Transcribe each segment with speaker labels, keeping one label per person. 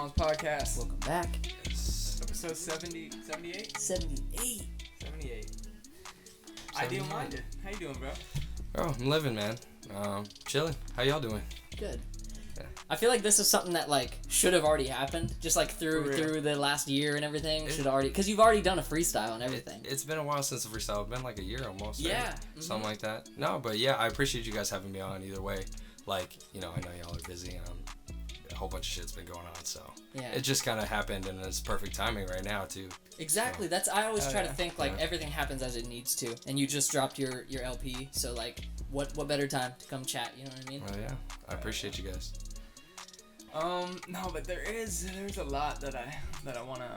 Speaker 1: Moms Podcast.
Speaker 2: Welcome back.
Speaker 1: Yes. Episode 78?
Speaker 2: 78.
Speaker 1: 78. Ideal Minded. How you doing, bro?
Speaker 3: Oh, I'm living, man. Chilling. How y'all doing?
Speaker 2: Good.
Speaker 3: Yeah.
Speaker 2: I feel like this is something that should have already happened, just through the last year and everything. Because you've already done a freestyle and everything.
Speaker 3: It's been a while since the freestyle. It's been like a year almost.
Speaker 2: Yeah.
Speaker 3: Right? Mm-hmm. Something like that. No, but yeah, I appreciate you guys having me on either way. I know y'all are busy. A whole bunch of shit's been going on, so
Speaker 2: yeah.
Speaker 3: It just kind of happened, and it's perfect timing right now too.
Speaker 2: Exactly.
Speaker 3: So.
Speaker 2: I always try to think everything happens as it needs to, and you just dropped your LP, so what better time to come chat? You know what I mean?
Speaker 3: Well, yeah, I appreciate you guys.
Speaker 1: No, but there's a lot that I wanna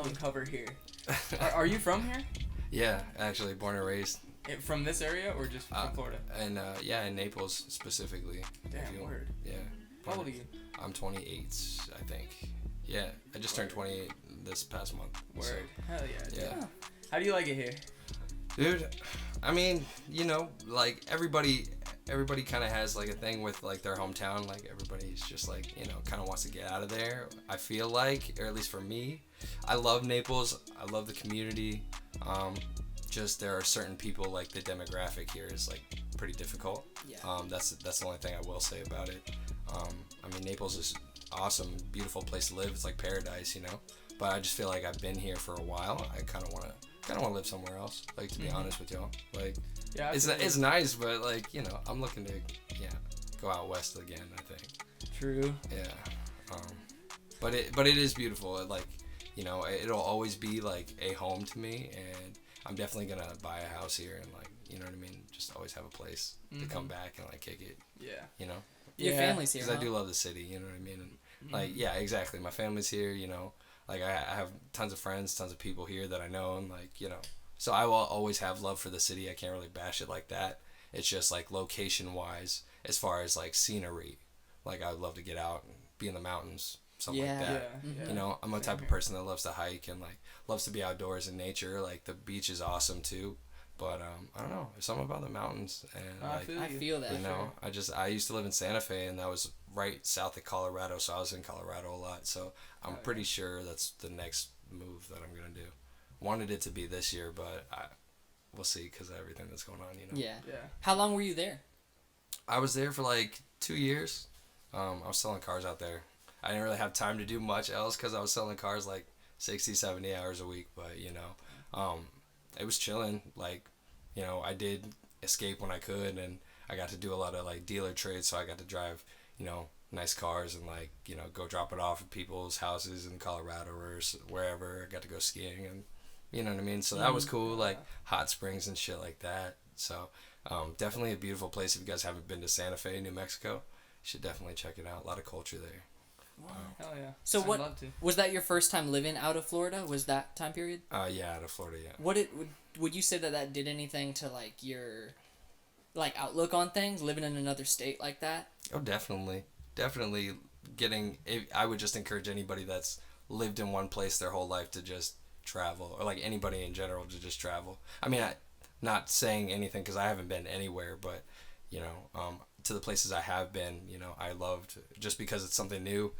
Speaker 1: uncover here. Are you from here?
Speaker 3: Yeah, actually, born and raised.
Speaker 1: From this area or just from Florida?
Speaker 3: And in Naples specifically.
Speaker 1: Damn, word.
Speaker 3: Yeah.
Speaker 1: How old are you?
Speaker 3: I'm 28, I think. Yeah, I just turned 28 this past month.
Speaker 1: Word.
Speaker 3: So,
Speaker 1: Hell yeah.
Speaker 3: Yeah.
Speaker 1: How do you like it here?
Speaker 3: Dude, I mean, everybody kind of has a thing with their hometown. Everybody's just kind of wants to get out of there. I feel like, or at least for me, I love Naples. I love the community. Just there are certain people, the demographic here is pretty difficult.
Speaker 2: Yeah.
Speaker 3: That's the only thing I will say about it. I mean, Naples is awesome, beautiful place to live. It's like paradise, But I just feel like I've been here for a while. I kind of want to live somewhere else. To be honest with y'all,
Speaker 1: yeah,
Speaker 3: it's nice, but I'm looking to go out west again. I think.
Speaker 1: True.
Speaker 3: Yeah. But it is beautiful. It'll always be a home to me, and I'm definitely gonna buy a house here and you know what I mean. Just always have a place to come back and kick it.
Speaker 1: Yeah.
Speaker 2: Your family's here.
Speaker 3: Because I do love the city. You know what I mean. And yeah, exactly. My family's here. I have tons of friends, tons of people here that I know, and so I will always have love for the city. I can't really bash it like that. It's just location wise, as far as scenery. I would love to get out and be in the mountains, something like that.
Speaker 1: Yeah.
Speaker 3: I'm a type of person that loves to hike and loves to be outdoors in nature. The beach is awesome too, but I don't know. There's something about the mountains, and
Speaker 2: I feel that.
Speaker 3: I used to live in Santa Fe, and that was right south of Colorado, so I was in Colorado a lot. So I'm pretty sure that's the next move that I'm gonna do. Wanted it to be this year, but we'll see because of everything that's going on.
Speaker 2: Yeah. How long were you there?
Speaker 3: I was there for 2 years. I was selling cars out there. I didn't really have time to do much else because I was selling cars 60, 70 hours a week. But, it was chilling. I did escape when I could, and I got to do a lot of dealer trades. So I got to drive, nice cars and go drop it off at people's houses in Colorado or wherever. I got to go skiing and, you know what I mean? So that was cool, hot springs and shit like that. So definitely a beautiful place. If you guys haven't been to Santa Fe, New Mexico, you should definitely check it out. A lot of culture there.
Speaker 1: Wow. Hell yeah.
Speaker 2: So was that your first time living out of Florida? Was that time period?
Speaker 3: Yeah, out of Florida, yeah.
Speaker 2: Would you say that did anything to your outlook on things, living in another state like that?
Speaker 3: Oh, definitely I would just encourage anybody that's lived in one place their whole life to just travel, or anybody in general to just travel. I mean, not saying anything because I haven't been anywhere, but to the places I have been, I loved just because it's something new,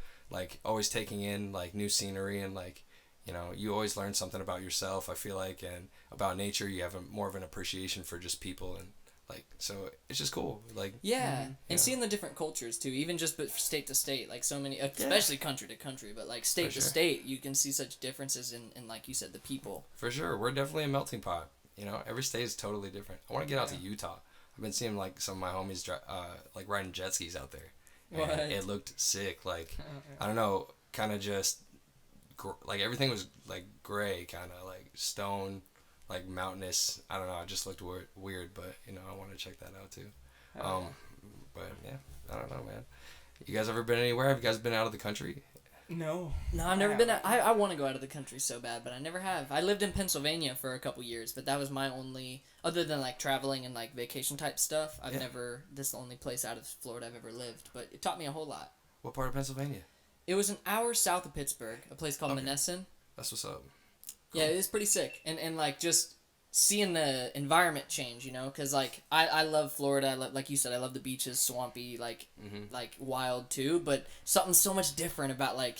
Speaker 3: always taking in new scenery, and you always learn something about yourself, I feel like, and about nature. You have more of an appreciation for just people, and so it's just cool.
Speaker 2: And seeing the different cultures too, even just state to state, so many, especially country to country, but state to state, you can see such differences in like you said, the people. For
Speaker 3: sure, we're definitely a melting pot. Every state is totally different. I want to get out to Utah. I've been seeing some of my homies riding jet skis out there.
Speaker 2: What?
Speaker 3: And it looked sick. I don't know, kind of just everything was gray, kind of stone, mountainous. I don't know. It just looked weird, but I want to check that out too. But yeah, I don't know, man. You guys ever been anywhere? Have you guys been out of the country?
Speaker 1: No,
Speaker 2: I've never been. I want to go out of the country so bad, but I never have. I lived in Pennsylvania for a couple years, but that was my only, other than traveling and vacation type stuff. I've never. This is the only place out of Florida I've ever lived, but it taught me a whole lot.
Speaker 3: What part of Pennsylvania?
Speaker 2: It was an hour south of Pittsburgh, a place called Monessen.
Speaker 3: That's what's up.
Speaker 2: Cool. Yeah, it was pretty sick, and just seeing the environment change, you know, because like I love Florida. Like you said, I love the beaches, swampy, like wild too. But something so much different about like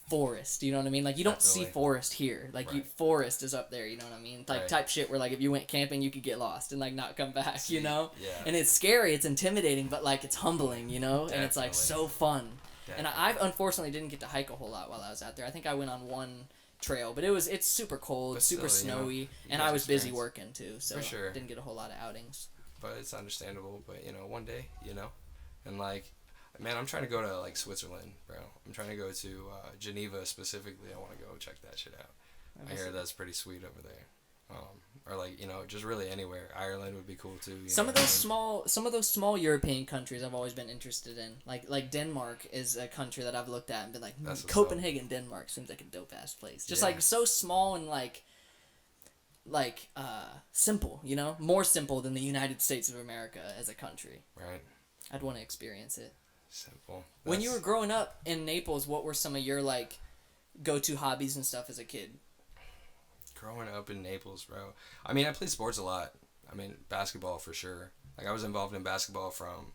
Speaker 2: forest. You know what I mean? Like you don't see
Speaker 3: Definitely.
Speaker 2: forest here. Like
Speaker 3: Right.
Speaker 2: forest is up there. You know what I mean? Like
Speaker 3: Right.
Speaker 2: type shit where like if you went camping, you could get lost and like not come back. You know?
Speaker 3: Yeah.
Speaker 2: And it's scary. It's intimidating, but like it's humbling. You know? And it's like
Speaker 3: Definitely.
Speaker 2: so fun. And
Speaker 3: Definitely.
Speaker 2: I unfortunately didn't get to hike a whole lot while I was out there. I think I went on one trail, but it's super cold,
Speaker 3: But
Speaker 2: super
Speaker 3: still, you know,
Speaker 2: snowy,
Speaker 3: you
Speaker 2: and
Speaker 3: got
Speaker 2: I was busy
Speaker 3: experience.
Speaker 2: working too, so
Speaker 3: For sure.
Speaker 2: didn't get a whole lot of outings.
Speaker 3: But it's understandable. But one day, and like, man, I'm trying to go to like Switzerland, bro. I'm trying to go to Geneva specifically. I want to go check that shit out. I hear that's pretty sweet over there. Or like just really anywhere. Ireland would be cool too.
Speaker 2: Some of those small European countries I've always been interested in. Like Denmark is a country that I've looked at and been like,
Speaker 3: That's what's
Speaker 2: Copenhagen, Denmark seems like a dope ass place. Just
Speaker 3: Yeah.
Speaker 2: like so small and like simple, you know, more simple than the United States of America as a country.
Speaker 3: Right.
Speaker 2: I'd want to experience it.
Speaker 3: Simple.
Speaker 2: When you were growing up in Naples, what were some of your like go-to hobbies and stuff as a kid?
Speaker 3: Growing up in Naples, bro. I mean, I played sports a lot. I mean, basketball for sure. Like I was involved in basketball from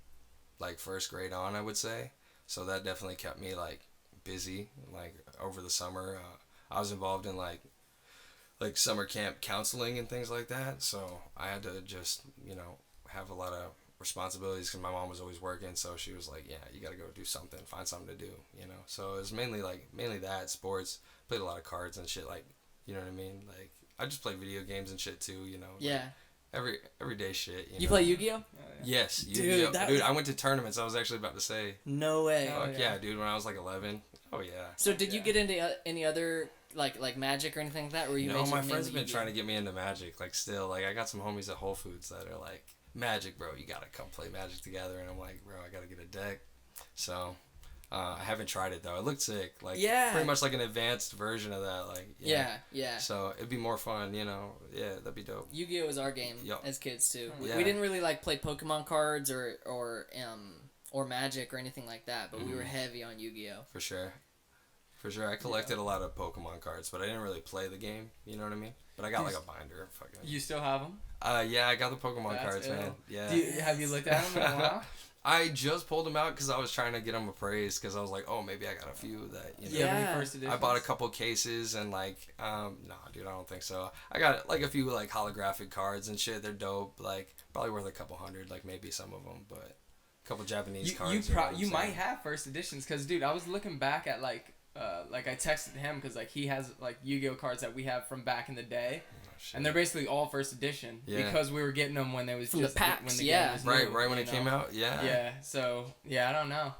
Speaker 3: like first grade on, I would say. So that definitely kept me like busy. Like over the summer, I was involved in like summer camp counseling and things like that. So I had to just have a lot of responsibilities because my mom was always working. So she was like, yeah, you got to go do something, find something to do. So it was mainly that sports. Played a lot of cards and shit. Like you know what I mean? Like I just play video games and shit too.
Speaker 2: Yeah.
Speaker 3: Everyday shit.
Speaker 2: You play Yu-Gi-Oh?
Speaker 1: Oh, yeah.
Speaker 3: Yes,
Speaker 2: Dude,
Speaker 3: Yu-Gi-Oh.
Speaker 2: that
Speaker 3: Dude,
Speaker 2: was-
Speaker 3: I went to tournaments. I was actually about to say.
Speaker 2: No way.
Speaker 1: Oh,
Speaker 3: Fuck
Speaker 1: yeah.
Speaker 3: yeah, dude. When I was like 11. Oh yeah.
Speaker 2: So did you
Speaker 1: Yeah.
Speaker 2: get into any other like Magic or anything like that? Or were you
Speaker 3: No,
Speaker 2: major
Speaker 3: my
Speaker 2: mainly
Speaker 3: friends have been
Speaker 2: Yu-Gi-Oh?
Speaker 3: trying to get me into Magic. Like still, like I got some homies at Whole Foods that are like, Magic, bro. You gotta come play Magic together. And I'm like, bro, I gotta get a deck. So. I haven't tried it though. It looked sick. Like
Speaker 2: Yeah.
Speaker 3: pretty much like an advanced version of that. Like
Speaker 2: Yeah.
Speaker 3: So it'd be more fun, Yeah, that'd be dope.
Speaker 2: Yu-Gi-Oh was our game
Speaker 3: Yup.
Speaker 2: as kids too.
Speaker 1: Oh,
Speaker 3: yeah.
Speaker 2: We didn't really like play Pokemon cards or Magic or anything like that, but we were heavy on Yu-Gi-Oh.
Speaker 3: For sure. I collected a lot of Pokemon cards, but I didn't really play the game. You know what I mean? But I got like a binder. Fucking.
Speaker 1: You still have them?
Speaker 3: Yeah, I got the Pokemon
Speaker 1: That's
Speaker 3: cards, man.
Speaker 1: ill.
Speaker 3: Yeah.
Speaker 1: Have you looked at them in a while?
Speaker 3: I just pulled them out because I was trying to get them appraised because I was like, oh, maybe I got a few that
Speaker 1: Do you have
Speaker 2: Yeah.
Speaker 1: any first editions?
Speaker 3: I bought a couple cases and like, nah, dude, I don't think so. I got like a few like holographic cards and shit. They're dope. Like probably worth a couple hundred, like maybe some of them, but a couple Japanese cards.
Speaker 1: You might have first editions because dude, I was looking back at like I texted him because like he has like Yu-Gi-Oh cards that we have from back in the day. And they're basically all first edition because we were getting them when they was
Speaker 2: From
Speaker 1: just
Speaker 2: the packs,
Speaker 1: when the
Speaker 2: yeah.
Speaker 1: game was
Speaker 3: Right,
Speaker 1: new,
Speaker 3: right when
Speaker 1: you
Speaker 3: it came
Speaker 1: know?
Speaker 3: out. Yeah.
Speaker 1: Yeah. So yeah, I don't know.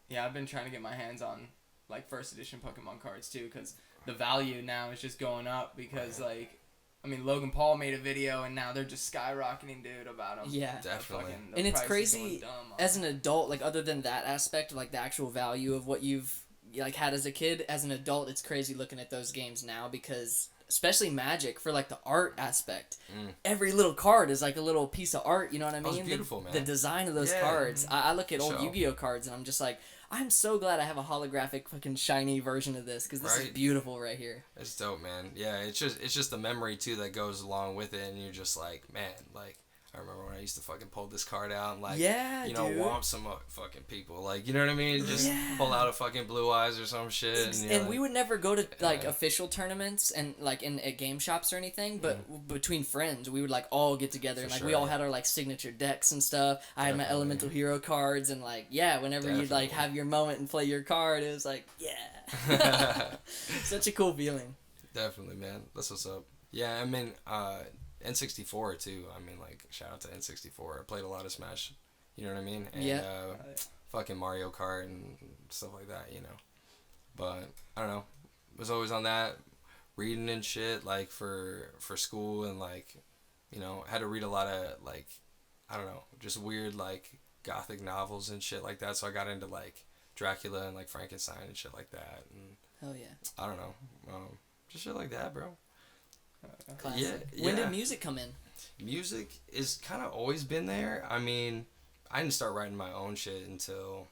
Speaker 1: Yeah, I've been trying to get my hands on like first edition Pokemon cards too because the value now is just going up because like. I mean, Logan Paul made a video, and now they're just skyrocketing, dude, about them.
Speaker 2: Yeah.
Speaker 3: Definitely.
Speaker 2: And it's
Speaker 1: price is going
Speaker 2: crazy
Speaker 1: dumb on
Speaker 2: as
Speaker 1: it.
Speaker 2: an adult, like other than that aspect, like the actual value of what you've like had as a kid, as an adult, it's crazy looking at those games now because especially Magic for like the art aspect. Every little card is like a little piece of art, you know what I
Speaker 3: Oh,
Speaker 2: mean?
Speaker 3: it's beautiful, man.
Speaker 2: The design of those
Speaker 3: Yeah.
Speaker 2: cards. I look at old
Speaker 3: So-
Speaker 2: Yu-Gi-Oh cards and I'm just like, I'm so glad I have a holographic fucking shiny version of this because this is
Speaker 3: Right.
Speaker 2: beautiful right here.
Speaker 3: It's dope, man. Yeah, it's just the memory too that goes along with it, and you're just like, man, like I remember when I used to fucking pull this card out and like,
Speaker 2: Yeah,
Speaker 3: dude,
Speaker 2: dude.
Speaker 3: womp some fucking people, like you know what I mean? Just
Speaker 2: Yeah.
Speaker 3: pull out a fucking Blue Eyes or some shit, and, you're
Speaker 2: And we
Speaker 3: like,
Speaker 2: would never go to like
Speaker 3: Yeah.
Speaker 2: official tournaments and like in at game shops or anything, but between friends we would like all get together and
Speaker 3: For
Speaker 2: like we
Speaker 3: sure.
Speaker 2: all had our like signature decks and stuff. I had my
Speaker 3: Definitely.
Speaker 2: elemental hero cards and like whenever you'd like
Speaker 3: Definitely.
Speaker 2: have your moment and play your card, it was like such a cool feeling.
Speaker 3: Definitely, man. That's what's up. Yeah, I mean, N64 too. I mean, like shout out to N64. I played a lot of Smash. You know what I mean? And,
Speaker 2: Yeah.
Speaker 3: fucking Mario Kart and stuff like that, But I don't know. Was always on that, reading and shit like for school and like, had to read a lot of like, I don't know, just weird like gothic novels and shit like that. So I got into like Dracula and like Frankenstein and shit like that. And
Speaker 2: Hell yeah.
Speaker 3: I don't know, just shit like that, bro.
Speaker 2: Classic.
Speaker 3: Yeah,
Speaker 2: When
Speaker 3: yeah.
Speaker 2: did music come in?
Speaker 3: Music is kind of always been there. I mean, I didn't start writing my own shit until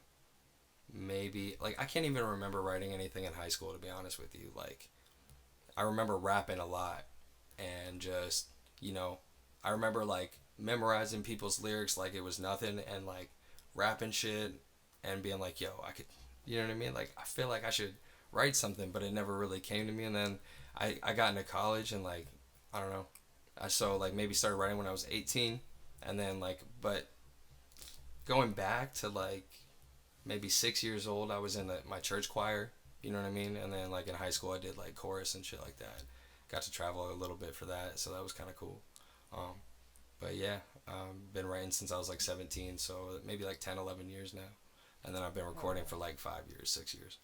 Speaker 3: maybe like I can't even remember writing anything in high school, to be honest with you. Like I remember rapping a lot and just I remember like memorizing people's lyrics like it was nothing, and like rapping shit and being like, yo, I could, you know what I mean? Like, I feel like I should write something, but it never really came to me. And then I got into college and like, I don't know. Like maybe started writing when I was 18, and then like, but going back to like maybe 6 years old, I was in my church choir, you know what I mean? And then like in high school, I did like chorus and shit like that. Got to travel a little bit for that, so that was kind of cool. But yeah, been writing since I was like 17, so maybe like 10, 11 years now. And then I've been recording for like 5 years, 6 years.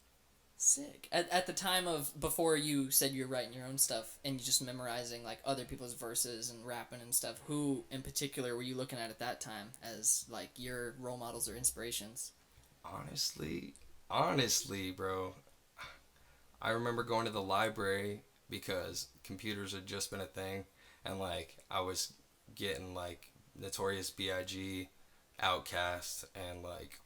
Speaker 2: Sick. At the time of, before you said you were writing your own stuff and you just memorizing like other people's verses and rapping and stuff, who in particular were you looking at that time as like your role models or inspirations?
Speaker 3: Honestly, bro, I remember going to the library because computers had just been a thing, and like I was getting like Notorious B.I.G., Outkast, and like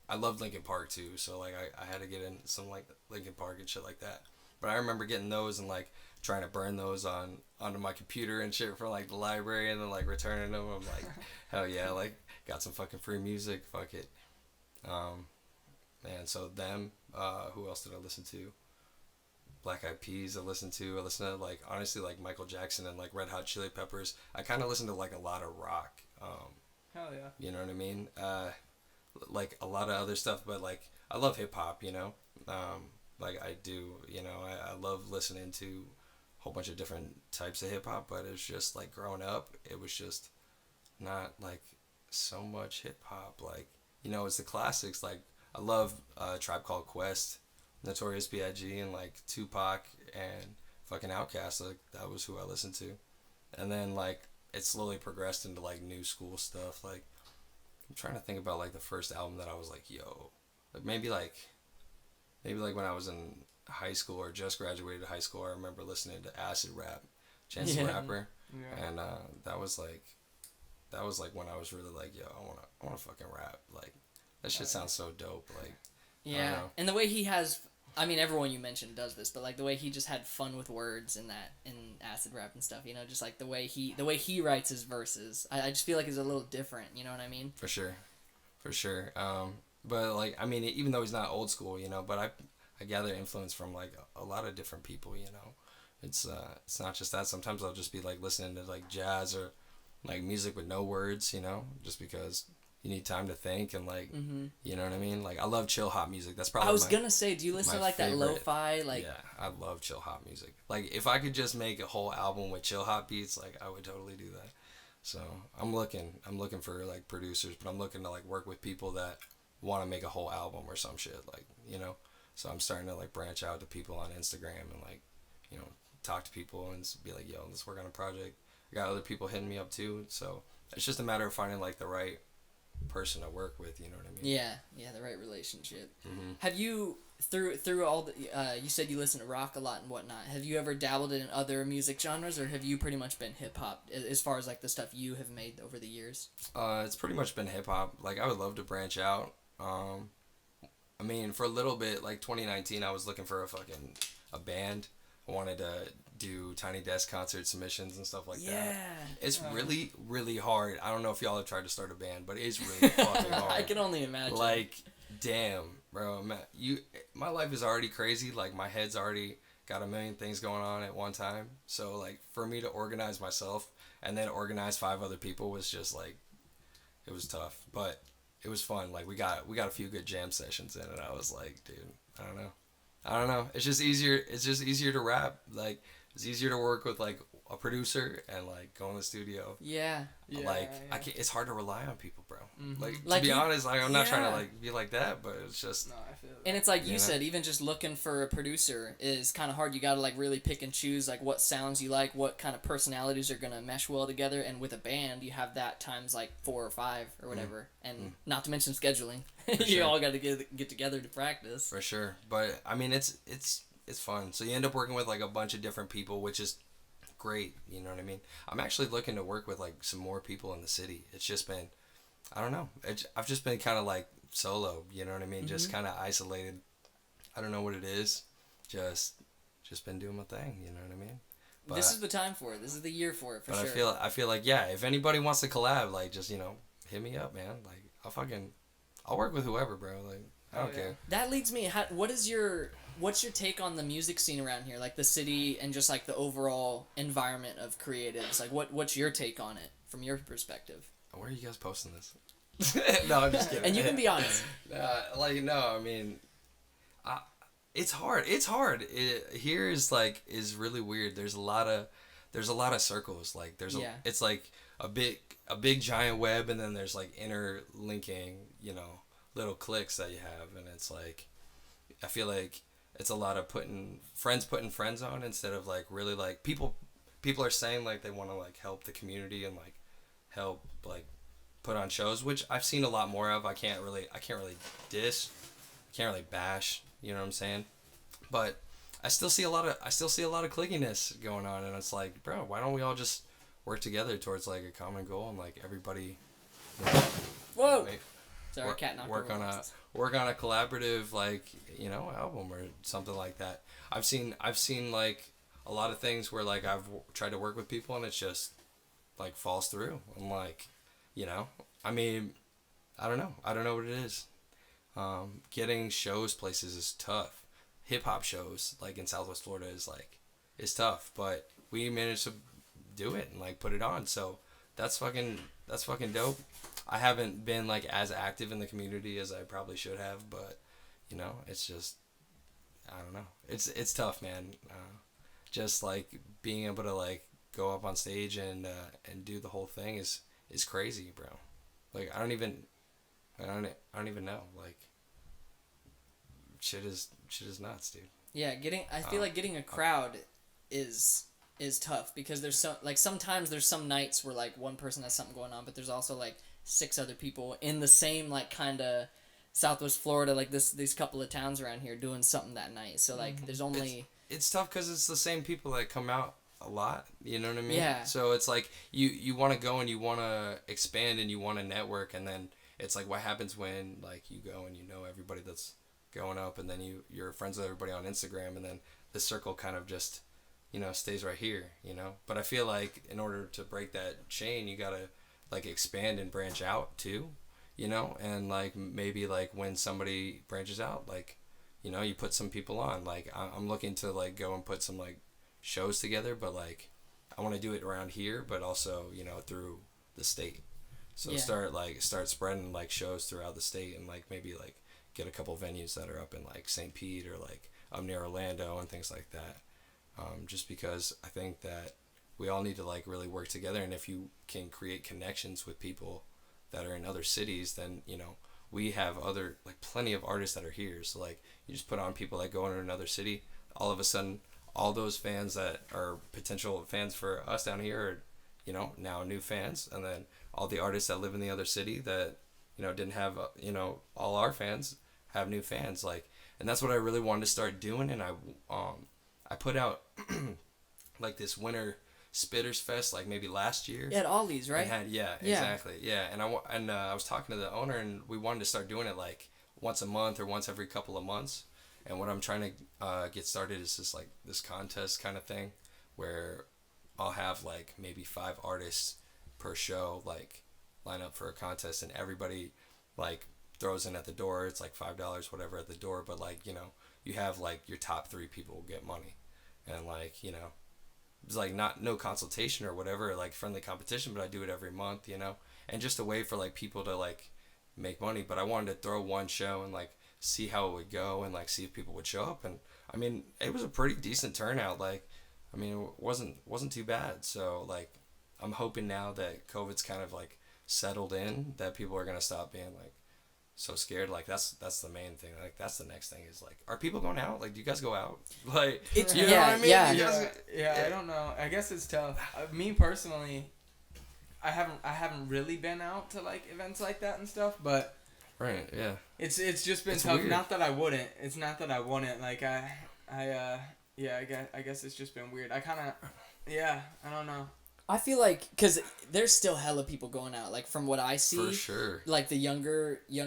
Speaker 3: I loved Linkin Park too, so like I had to get in some like Linkin Park and shit like that. But I remember getting those and like trying to burn those onto my computer and shit for like the library, and then like returning them. I'm like, hell yeah, like got some fucking free music, fuck it. Man, so them, who else did I listen to? Black Eyed Peas I listened to like, honestly, like Michael Jackson and like Red Hot Chili Peppers. I kind of listened to like a lot of rock.
Speaker 1: Hell yeah.
Speaker 3: You know what I mean? Like a lot of other stuff, but like I love hip hop, you know? Like I do, you know, I love listening to a whole bunch of different types of hip hop, but it's just like growing up, it was just not like so much hip hop. Like, you know, it's the classics. Like I love Tribe Called Quest, Notorious B.I.G., and like Tupac and fucking Outkast. Like that was who I listened to. And then like it slowly progressed into like new school stuff. Like I'm trying to think about like the first album that I was like, yo, like maybe like when I was in high school or just graduated high school, I remember listening to Acid Rap, Chance the Rapper, and that was like when I was really like, yo, I wanna fucking rap. Like that shit sounds so dope. Like,
Speaker 2: yeah, and the way he has, I mean, everyone you mentioned does this, but like the way he just had fun with words in Acid Rap and stuff, you know, just like the way he writes his verses, I just feel like it's a little different, you know what I mean? For sure.
Speaker 3: But like, I mean, even though he's not old school, you know, but I gather influence from like a lot of different people, you know. It's not just that. Sometimes I'll just be like listening to like jazz or like music with no words, you know, just because you need time to think and like, you know what I mean? Like I love chill hop music. That's probably
Speaker 2: I was gonna say, do you listen to like favorite, that lo-fi like?
Speaker 3: Yeah, I love chill hop music. Like if I could just make a whole album with chill hop beats, like I would totally do that. So I'm looking for like producers, but I'm looking to like work with people that want to make a whole album or some shit, like, you know. So I'm starting to like branch out to people on Instagram and like, you know, talk to people and be like, yo, let's work on a project. I got other people hitting me up too, so it's just a matter of finding like the right person to work with, you know what I mean?
Speaker 2: Yeah, the right relationship. Have you through all the you said you listen to rock a lot and whatnot, have you ever dabbled in other music genres, or have you pretty much been hip-hop as far as like the stuff you have made over the years?
Speaker 3: It's pretty much been hip-hop. Like I would love to branch out. I mean, for a little bit, like 2019, I was looking for a band. I wanted to do Tiny Desk concert submissions and stuff like that. It's really, really hard. I don't know if y'all have tried to start a band, but it's really fucking hard.
Speaker 2: I can only imagine.
Speaker 3: Like, damn, bro. My life is already crazy. Like, my head's already got a million things going on at one time. So, like, for me to organize myself and then organize 5 other people was just, like, it was tough. But it was fun. Like, we got a few good jam sessions in, and I was like, dude, I don't know. It's just easier to rap. Like, it's easier to work with like a producer and like go in the studio. It's hard to rely on people, bro. Like to be honest, like I'm not trying to like be like that, but it's just.
Speaker 1: No, I feel that.
Speaker 2: And it's like you said, even just looking for a producer is kind of hard. You got to like really pick and choose like what sounds you like, what kind of personalities are gonna mesh well together. And with a band, you have that times like 4 or 5 or whatever, and not to mention scheduling. You all got to get together to practice.
Speaker 3: For sure, but I mean it's fun. So you end up working with like a bunch of different people, which is great. You know what I mean? I'm actually looking to work with like some more people in the city. It's just been, I don't know. I've just been kind of like solo. You know what I mean? Just kind of isolated. I don't know what it is. Just been doing my thing. You know what I mean? But,
Speaker 2: this is the time for it. This is the year for it, for
Speaker 3: but
Speaker 2: sure.
Speaker 3: I feel like, yeah, if anybody wants to collab, like, just, hit me up, man. Like, I'll work with whoever, bro. Like, I don't care.
Speaker 2: That leads me. What's your take on the music scene around here, like the city and just like the overall environment of creatives? Like, what's your take on it from your perspective?
Speaker 3: Where are you guys posting this? No, I'm just kidding.
Speaker 2: And you can be honest.
Speaker 3: I mean, it's hard. It's hard. Here is really weird. There's a lot of circles. Like it's like a big giant web, and then there's like interlinking, little cliques that you have, and it's like, I feel like it's a lot of putting friends on instead of like really like people are saying like they want to like help the community and like help like put on shows, which I've seen a lot more of. I can't really diss, can't really bash, you know what I'm saying? But I still see a lot of clickiness going on, and it's like, bro, why don't we all just work together towards like a common goal, and like everybody
Speaker 2: Whoa. Sorry, cat knocked
Speaker 3: work on a collaborative album or something like that. I've seen like a lot of things where like I've tried to work with people and it's just like falls through. I'm like, I mean, I don't know what it is. Getting shows places is tough. Hip hop shows like in Southwest Florida is tough, but we managed to do it and like put it on. So that's fucking dope. I haven't been like as active in the community as I probably should have, but it's just, I don't know. It's tough, man. Just like being able to like go up on stage and do the whole thing is crazy, bro. Like I don't even know. Like shit is nuts, dude.
Speaker 2: Yeah, I feel like getting a crowd is tough, because there's sometimes there's some nights where like one person has something going on, but there's also like 6 other people in the same like kind of Southwest Florida, like these couple of towns around here doing something that night. So like there's only
Speaker 3: it's tough because it's the same people that come out a lot, you know what I mean?
Speaker 2: Yeah. So
Speaker 3: it's like you want to go and you want to expand and you want to network, and then it's like, what happens when like you go and everybody that's going up, and then you're friends with everybody on Instagram, and then the circle kind of just stays right here, But I feel like in order to break that chain, you gotta like expand and branch out too, and like maybe like when somebody branches out, like you put some people on. Like I'm looking to like go and put some like shows together, but like I want to do it around here, but also through the state. So start spreading like shows throughout the state, and like maybe like get a couple venues that are up in like St. Pete or like up near Orlando and things like that. Just because I think that we all need to like really work together, and if you can create connections with people that are in other cities, then we have plenty of artists that are here. So like you just put on people that go into another city, all of a sudden all those fans that are potential fans for us down here are now new fans, and then all the artists that live in the other city that didn't have all our fans have new fans, like, and that's what I really wanted to start doing. And I put out like this winter Spitters Fest like maybe last year.
Speaker 2: at Ollie's, right?
Speaker 3: Exactly. Yeah, and I was talking to the owner, and we wanted to start doing it like once a month or once every couple of months. And what I'm trying to get started is just like this contest kind of thing, where I'll have like maybe 5 artists per show like line up for a contest, and everybody like throws in at the door. It's like $5 whatever at the door, but like you have like your top 3 people get money, and like it's like no consultation or whatever, like friendly competition, but I do it every month, and just a way for like people to like make money. But I wanted to throw one show and like see how it would go, and like see if people would show up. And I mean, it was a pretty decent turnout. Like, I mean, it wasn't too bad. So like I'm hoping now that COVID's kind of like settled in, that people are gonna stop being like so scared. Like that's the main thing. Like that's the next thing is like, are people going out? Like, do you guys go out? Like,
Speaker 2: It's
Speaker 3: you know what I mean?
Speaker 1: Yeah, I don't know. I guess it's tough. Me personally, I haven't really been out to like events like that and stuff, but
Speaker 3: right, yeah.
Speaker 1: It's just been
Speaker 3: It's
Speaker 1: tough.
Speaker 3: weird.
Speaker 1: Not that I wouldn't. It's not that I wouldn't. Like I guess it's just been weird. I don't know.
Speaker 2: I feel like, because there's still hella people going out, like from what I see.
Speaker 3: For sure.
Speaker 2: Like the young,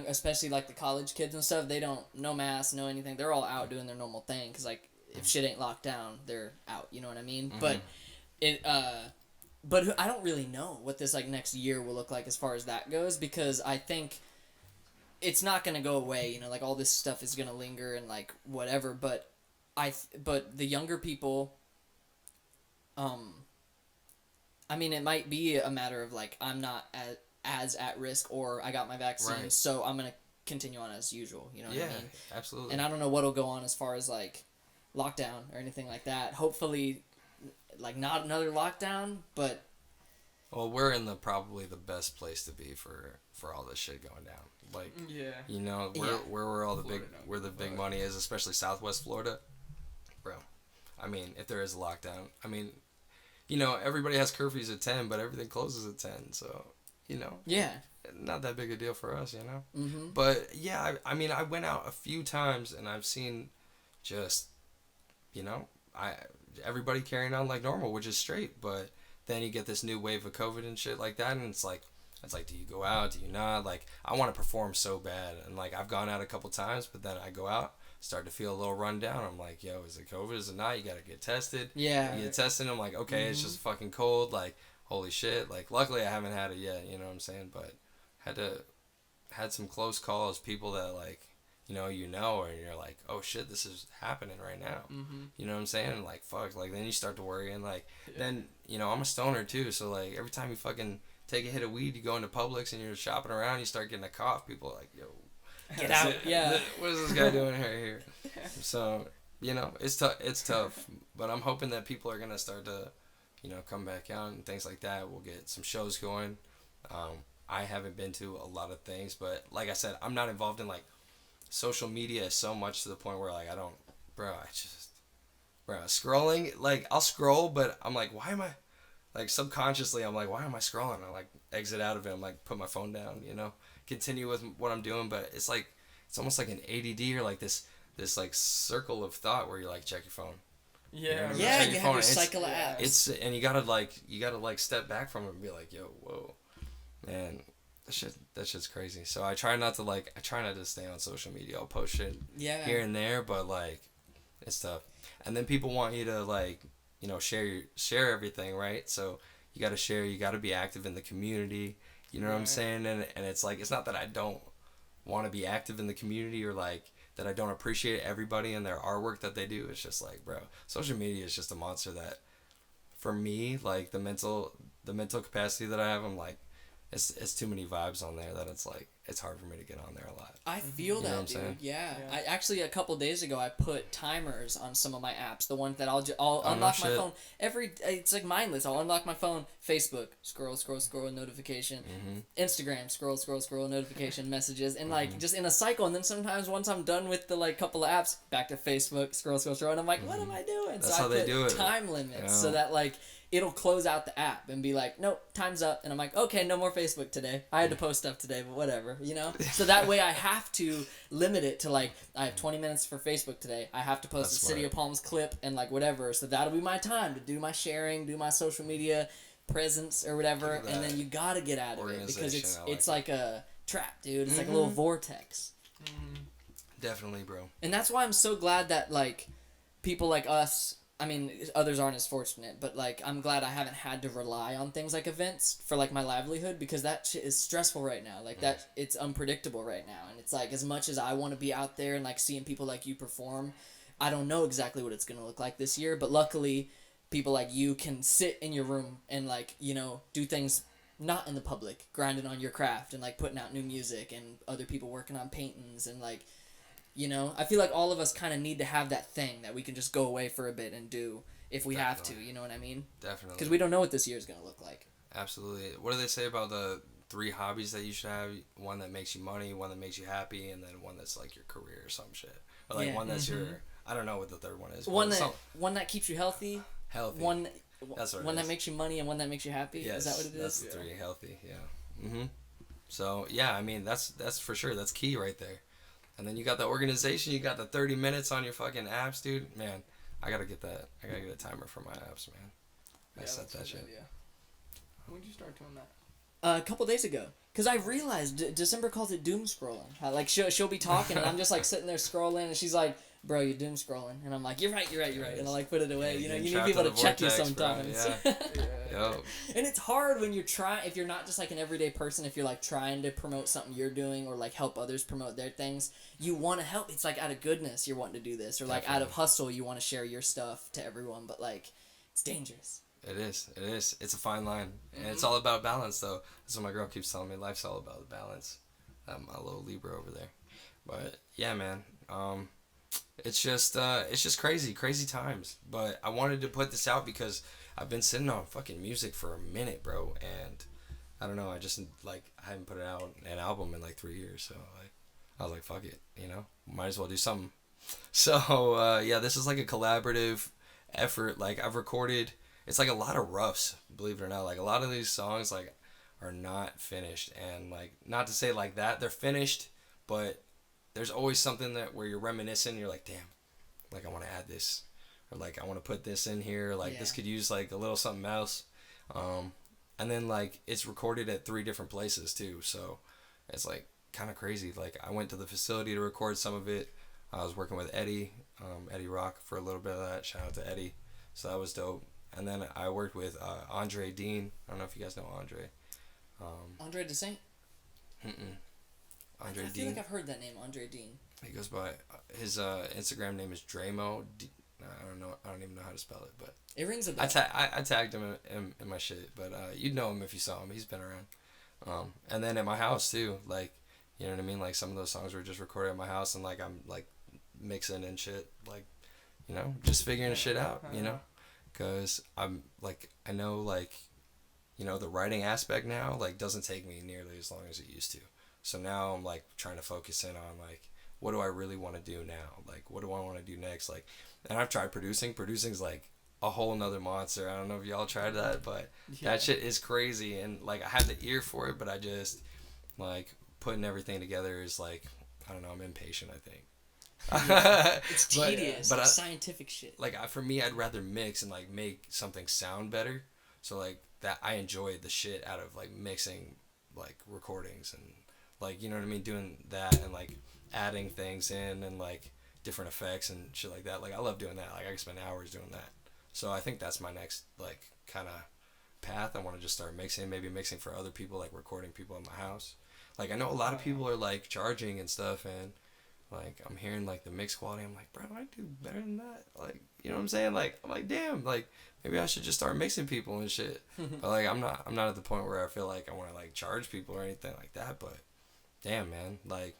Speaker 2: especially like the college kids and stuff, they don't, no mask, no anything. They're all out doing their normal thing, because like if shit ain't locked down, they're out, you know what I mean?
Speaker 3: Mm-hmm.
Speaker 2: But it but I don't really know what this like next year will look like as far as that goes, because I think it's not gonna go away. You know, like all this stuff is gonna linger and like whatever. But but the younger people, I mean, it might be a matter of like I'm not as at risk, or I got my vaccine,
Speaker 3: Right.
Speaker 2: so I'm gonna continue on as usual. You know what I mean?
Speaker 3: Absolutely.
Speaker 2: And I don't know what'll go on as far as like lockdown or anything like that. Hopefully, like not another lockdown, but
Speaker 3: Well, we're in probably the best place to be for all this shit going down. Like,
Speaker 1: Yeah.
Speaker 3: you know,
Speaker 2: Yeah.
Speaker 3: where all the
Speaker 1: Florida
Speaker 3: big
Speaker 1: don't
Speaker 3: where the
Speaker 1: give a
Speaker 3: big
Speaker 1: fuck.
Speaker 3: money is, especially Southwest Florida, bro. I mean, if there is a lockdown, I mean, you know, everybody has curfews at 10, but everything closes at 10, so you know,
Speaker 2: yeah.
Speaker 3: not that big a deal for us, you know.
Speaker 2: Mm-hmm.
Speaker 3: But yeah, I mean, I went out a few times and I've seen just, you know, everybody carrying on like normal, which is straight. But then you get this new wave of COVID and shit like that, and it's like, do you go out? Do you not? Like, I want to perform so bad, and like I've gone out a couple times, but then I go out, start to feel a little run down. I'm like, yo, is it COVID? Is it not? You gotta get tested.
Speaker 2: Yeah.
Speaker 3: You get tested. I'm like, okay, it's just fucking cold. Like, holy shit. Like, luckily I haven't had it yet. You know what I'm saying? But had some close calls. People that like, you know, and you're like, oh shit, this is happening right now.
Speaker 1: Mm-hmm.
Speaker 3: You know what I'm saying? And like, fuck. Like, then you start to worry, and like, then you know, I'm a stoner too. So like, every time you fucking take a hit of weed, you go into Publix and you're shopping around, you start getting a cough. People are like, yo,
Speaker 2: Get out. Yeah.
Speaker 3: what is this guy doing here? So, you know, it's tough, but I'm hoping that people are gonna start to, you know, come back out and things like that. We'll get some shows going. I haven't been to a lot of things, but like I said, I'm not involved in like social media so much to the point where like scrolling, like I'll scroll, but I'm like, why am I, like subconsciously I'm like, why am I scrolling? I like exit out of it. I'm like, put my phone down, you know, continue with what I'm doing. But it's like, it's almost like an ADD or like this like circle of thought where you like check your phone.
Speaker 1: Yeah.
Speaker 3: You
Speaker 2: Yeah,
Speaker 3: check
Speaker 2: you
Speaker 3: your
Speaker 2: have
Speaker 3: phone,
Speaker 2: your
Speaker 3: it's-
Speaker 2: cycle of apps.
Speaker 3: It's, and you gotta like step back from it and be like, yo, whoa, man, that shit's crazy. So I try not to stay on social media. I'll post shit
Speaker 2: Yeah.
Speaker 3: here and there, but like, it's tough. And then people want you to like, you know, share everything, right? So you gotta share. You gotta be active in the community. You know what I'm
Speaker 1: Right.
Speaker 3: saying? And it's like, it's not that I don't want to be active in the community or like that I don't appreciate everybody and their artwork that they do. It's just like, bro, social media is just a monster that, for me, like the mental capacity that I have, I'm like, it's too many vibes on there that it's like, it's hard for me to get on there a lot.
Speaker 2: I feel
Speaker 3: You know
Speaker 2: that,
Speaker 3: what I'm
Speaker 2: dude.
Speaker 3: saying?
Speaker 2: Yeah.
Speaker 1: Yeah.
Speaker 2: I actually, a couple days ago, I put timers on some of my apps. The ones that I'll
Speaker 3: no
Speaker 2: unlock my
Speaker 3: shit.
Speaker 2: phone it's like mindless. I'll unlock my phone. Facebook, scroll, notification. Instagram, scroll, notification, messages, and like just in a cycle. And then sometimes once I'm done with the like couple of apps, back to Facebook, scroll, and I'm like, what am I doing?
Speaker 3: That's
Speaker 2: so
Speaker 3: how
Speaker 2: I
Speaker 3: they
Speaker 2: put
Speaker 3: do it.
Speaker 2: time limits
Speaker 3: Yeah.
Speaker 2: so that like it'll close out the app and be like, nope, time's up. And I'm like, okay, no more Facebook today. I had to post stuff today, but whatever, you know? So that way I have to limit it to like, I have 20 minutes for Facebook today. I have to post
Speaker 3: That's
Speaker 2: a City
Speaker 3: smart.
Speaker 2: of Palms clip and like whatever. So that'll be my time to do my sharing, do my social media presence or whatever.
Speaker 3: Look at
Speaker 2: And
Speaker 3: that.
Speaker 2: then you gotta get out of it because
Speaker 3: Organization, I
Speaker 2: it's
Speaker 3: like
Speaker 2: like a trap, dude. It's like a little vortex.
Speaker 3: Definitely, bro.
Speaker 2: And that's why I'm so glad that like people like us, I mean, others aren't as fortunate, but like I'm glad I haven't had to rely on things like events for like my livelihood, because that shit is stressful right now. Like that, it's unpredictable right now, and it's like as much as I want to be out there and like seeing people like you perform, I don't know exactly what it's gonna look like this year. But luckily, people like you can sit in your room and like, you know, do things not in the public, grinding on your craft and like putting out new music, and other people working on paintings and like, you know, I feel like all of us kind of need to have that thing that we can just go away for a bit and do if we have to,
Speaker 3: Definitely.
Speaker 2: you know what I mean?
Speaker 3: Definitely.
Speaker 2: Because we don't know what this year is going to look like.
Speaker 3: Absolutely. What do they say about the 3 hobbies that you should have? One that makes you money, one that makes you happy, and then one that's like your career or some shit. Or like
Speaker 2: Yeah.
Speaker 3: one that's your, I don't know what the third one is.
Speaker 2: One
Speaker 3: but
Speaker 2: that one that keeps you healthy,
Speaker 3: healthy.
Speaker 2: one
Speaker 3: That's what it
Speaker 2: one that
Speaker 3: is.
Speaker 2: makes you money, and one that makes you happy.
Speaker 3: Yes,
Speaker 2: Is that what it
Speaker 3: that's
Speaker 2: is?
Speaker 3: the 3. Healthy, yeah. So yeah, I mean that's for sure. That's key right there. And then you got the organization. You got the 30 minutes on your fucking apps, dude. Man, I gotta get that. I gotta get a timer for my apps, man. I set
Speaker 1: that's a
Speaker 3: that
Speaker 1: good
Speaker 3: shit.
Speaker 1: idea. When did you start doing that?
Speaker 2: A couple days ago. Because I realized December calls it doom scrolling. How, like, she'll be talking, and I'm just, like, sitting there scrolling, and she's like, bro, you're doom scrolling. And I'm like, you're right. And I like put it away.
Speaker 3: Yeah,
Speaker 2: you know,
Speaker 3: you're
Speaker 2: you need
Speaker 3: trapped
Speaker 2: people
Speaker 3: in
Speaker 2: to
Speaker 3: the
Speaker 2: check you
Speaker 3: vortex, bro.
Speaker 2: sometimes.
Speaker 3: Yeah.
Speaker 1: Yeah.
Speaker 3: Yo.
Speaker 2: And it's hard when if you're not just like an everyday person, if you're like trying to promote something you're doing or like help others promote their things, you want to help. It's like out of goodness you're wanting to do this, or like out of hustle you want to share your stuff to everyone, but like it's dangerous.
Speaker 3: It is. It's a fine line. And it's all about balance, though. That's what my girl keeps telling me. Life's all about balance. My little Libra over there. But, yeah, man. It's just crazy times. But I wanted to put this out because I've been sitting on fucking music for a minute, bro. And I don't know. I just, like, I haven't put out an album in, like, 3 years. So, like, I was like, fuck it, you know? Might as well do something. So, yeah, this is, like, a collaborative effort. Like, I've recorded... It's like a lot of roughs, believe it or not. Like a lot of these songs like are not finished, and like not to say like that they're finished, but there's always something that where you're reminiscing. You're like, damn, like I want to add this, or like I want to put this in here. Like this could use like a little something else. And then like it's recorded at 3 different places too, so it's like kind of crazy. Like I went to the facility to record some of it. I was working with Eddie Rock for a little bit of that. Shout out to Eddie. So that was dope. And then I worked with Andre Dean. I don't know if you guys know Andre.
Speaker 2: Andre DeSaint?
Speaker 3: Andre
Speaker 2: I
Speaker 3: Dean.
Speaker 2: feel like I've heard that name, Andre Dean.
Speaker 3: He goes by, his Instagram name is Dramo. I don't know. I don't even know how to spell it, but
Speaker 2: it rings a bell.
Speaker 3: I tagged him in my shit, but you'd know him if you saw him. He's been around. And then at my house too, like, you know what I mean? Like some of those songs were just recorded at my house, and like I'm like mixing and shit, like, you know, just figuring shit out, you know. Because I'm, like, I know, like, you know, the writing aspect now, like, doesn't take me nearly as long as it used to. So now I'm, like, trying to focus in on, like, what do I really want to do now? Like, what do I want to do next? Like, and I've tried producing. Producing's, like, a whole nother monster. I don't know if y'all tried that, but that shit is crazy. And, like, I have the ear for it, but I just, like, putting everything together is, like, I don't know, I'm impatient, I think.
Speaker 2: It's tedious, but scientific shit.
Speaker 3: Like for me, I'd rather mix and like make something sound better. So like that, I enjoy the shit out of like mixing, like recordings and like, you know what I mean, doing that and like adding things in and like different effects and shit like that. Like I love doing that. Like I can spend hours doing that. So I think that's my next like kind of path. I want to just start mixing, maybe mixing for other people, like recording people in my house. Like I know a lot of people are like charging and stuff, and like, I'm hearing, like, the mix quality. I'm like, bro, I do better than that. Like, you know what I'm saying? Like, I'm like, damn, like, maybe I should just start mixing people and shit. But, like, I'm not at the point where I feel like I want to, like, charge people or anything like that. But, damn, man, like,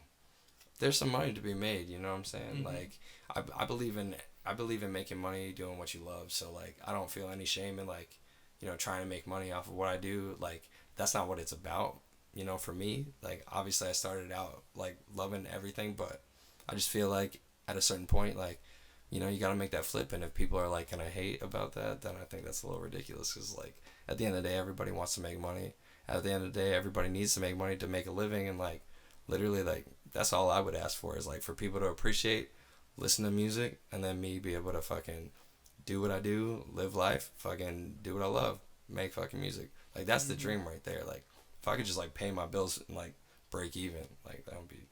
Speaker 3: there's some money to be made, you know what I'm saying? Like, I believe in making money doing what you love. So, like, I don't feel any shame in, like, you know, trying to make money off of what I do. Like, that's not what it's about, you know, for me. Like, obviously, I started out, like, loving everything, but I just feel like at a certain point, like, you know, you got to make that flip. And if people are like, gonna hate about that, then I think that's a little ridiculous. Because, like, at the end of the day, everybody wants to make money. At the end of the day, everybody needs to make money to make a living. And, like, literally, like, that's all I would ask for is, like, for people to appreciate, listen to music, and then me be able to fucking do what I do, live life, fucking do what I love, make fucking music. Like, that's the dream right there. Like, if I could just, like, pay my bills and, like, break even, like, that would be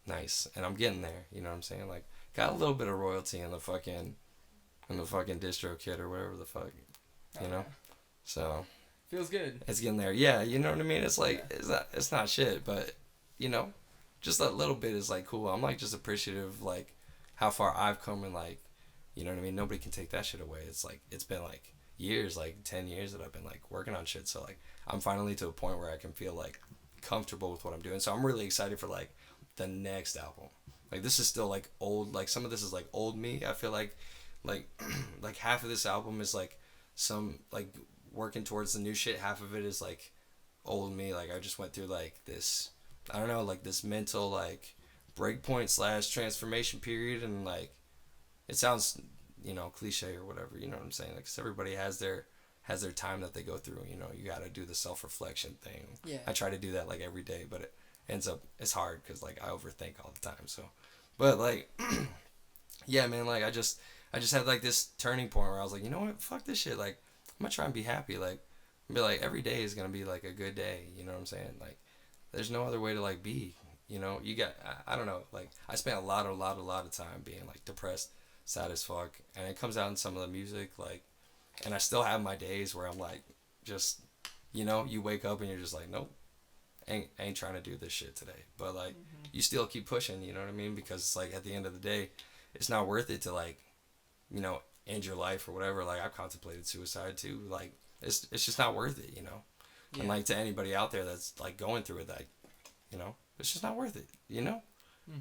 Speaker 3: nice. And I'm getting there, you know what I'm saying? Like, got a little bit of royalty in the fucking distro kit or whatever the fuck, you know? So
Speaker 1: feels good.
Speaker 3: It's getting there. Yeah, you know what I mean? It's like, it's not shit, but, you know, just that little bit is, like, cool. I'm, like, just appreciative, like, how far I've come, and, like, you know what I mean? Nobody can take that shit away. It's, like, it's been, like, years, like, 10 years that I've been, like, working on shit. So, like, I'm finally to a point where I can feel, like, comfortable with what I'm doing. So I'm really excited for, like, the next album. Like, this is still, like, old. Like, some of this is, like, old me. I feel like like half of this album is, like, some, like, working towards the new shit. Half of it is, like, old me. Like, I just went through, like, this, I don't know, like, this mental, like, breakpoint / transformation period. And, like, it sounds, you know, cliche or whatever, you know what I'm saying? Like, 'cause everybody has their time that they go through, you know. You gotta do the self-reflection thing.
Speaker 2: Yeah.
Speaker 3: I try to do that, like, every day, but it ends up, it's hard because, like, I overthink all the time. So, but, like, yeah, man, like, I just had, like, this turning point where I was like, you know what, fuck this shit. Like, I'm gonna try and be happy. Like, be like, every day is gonna be, like, a good day, you know what I'm saying? Like, there's no other way to, like, be, You know, you got, I don't know, like, I spent a lot of time being, like, depressed, sad as fuck, and it comes out in some of the music, like, and I still have my days where I'm, like, just, you know, you wake up and you're just like, nope, ain't trying to do this shit today, but, like, you still keep pushing, you know what I mean, because it's, like, at the end of the day, it's not worth it to, like, you know, end your life or whatever. Like, I've contemplated suicide, too, like, it's just not worth it, you know, and, like, to anybody out there that's, like, going through it, like, you know, it's just not worth it, you know?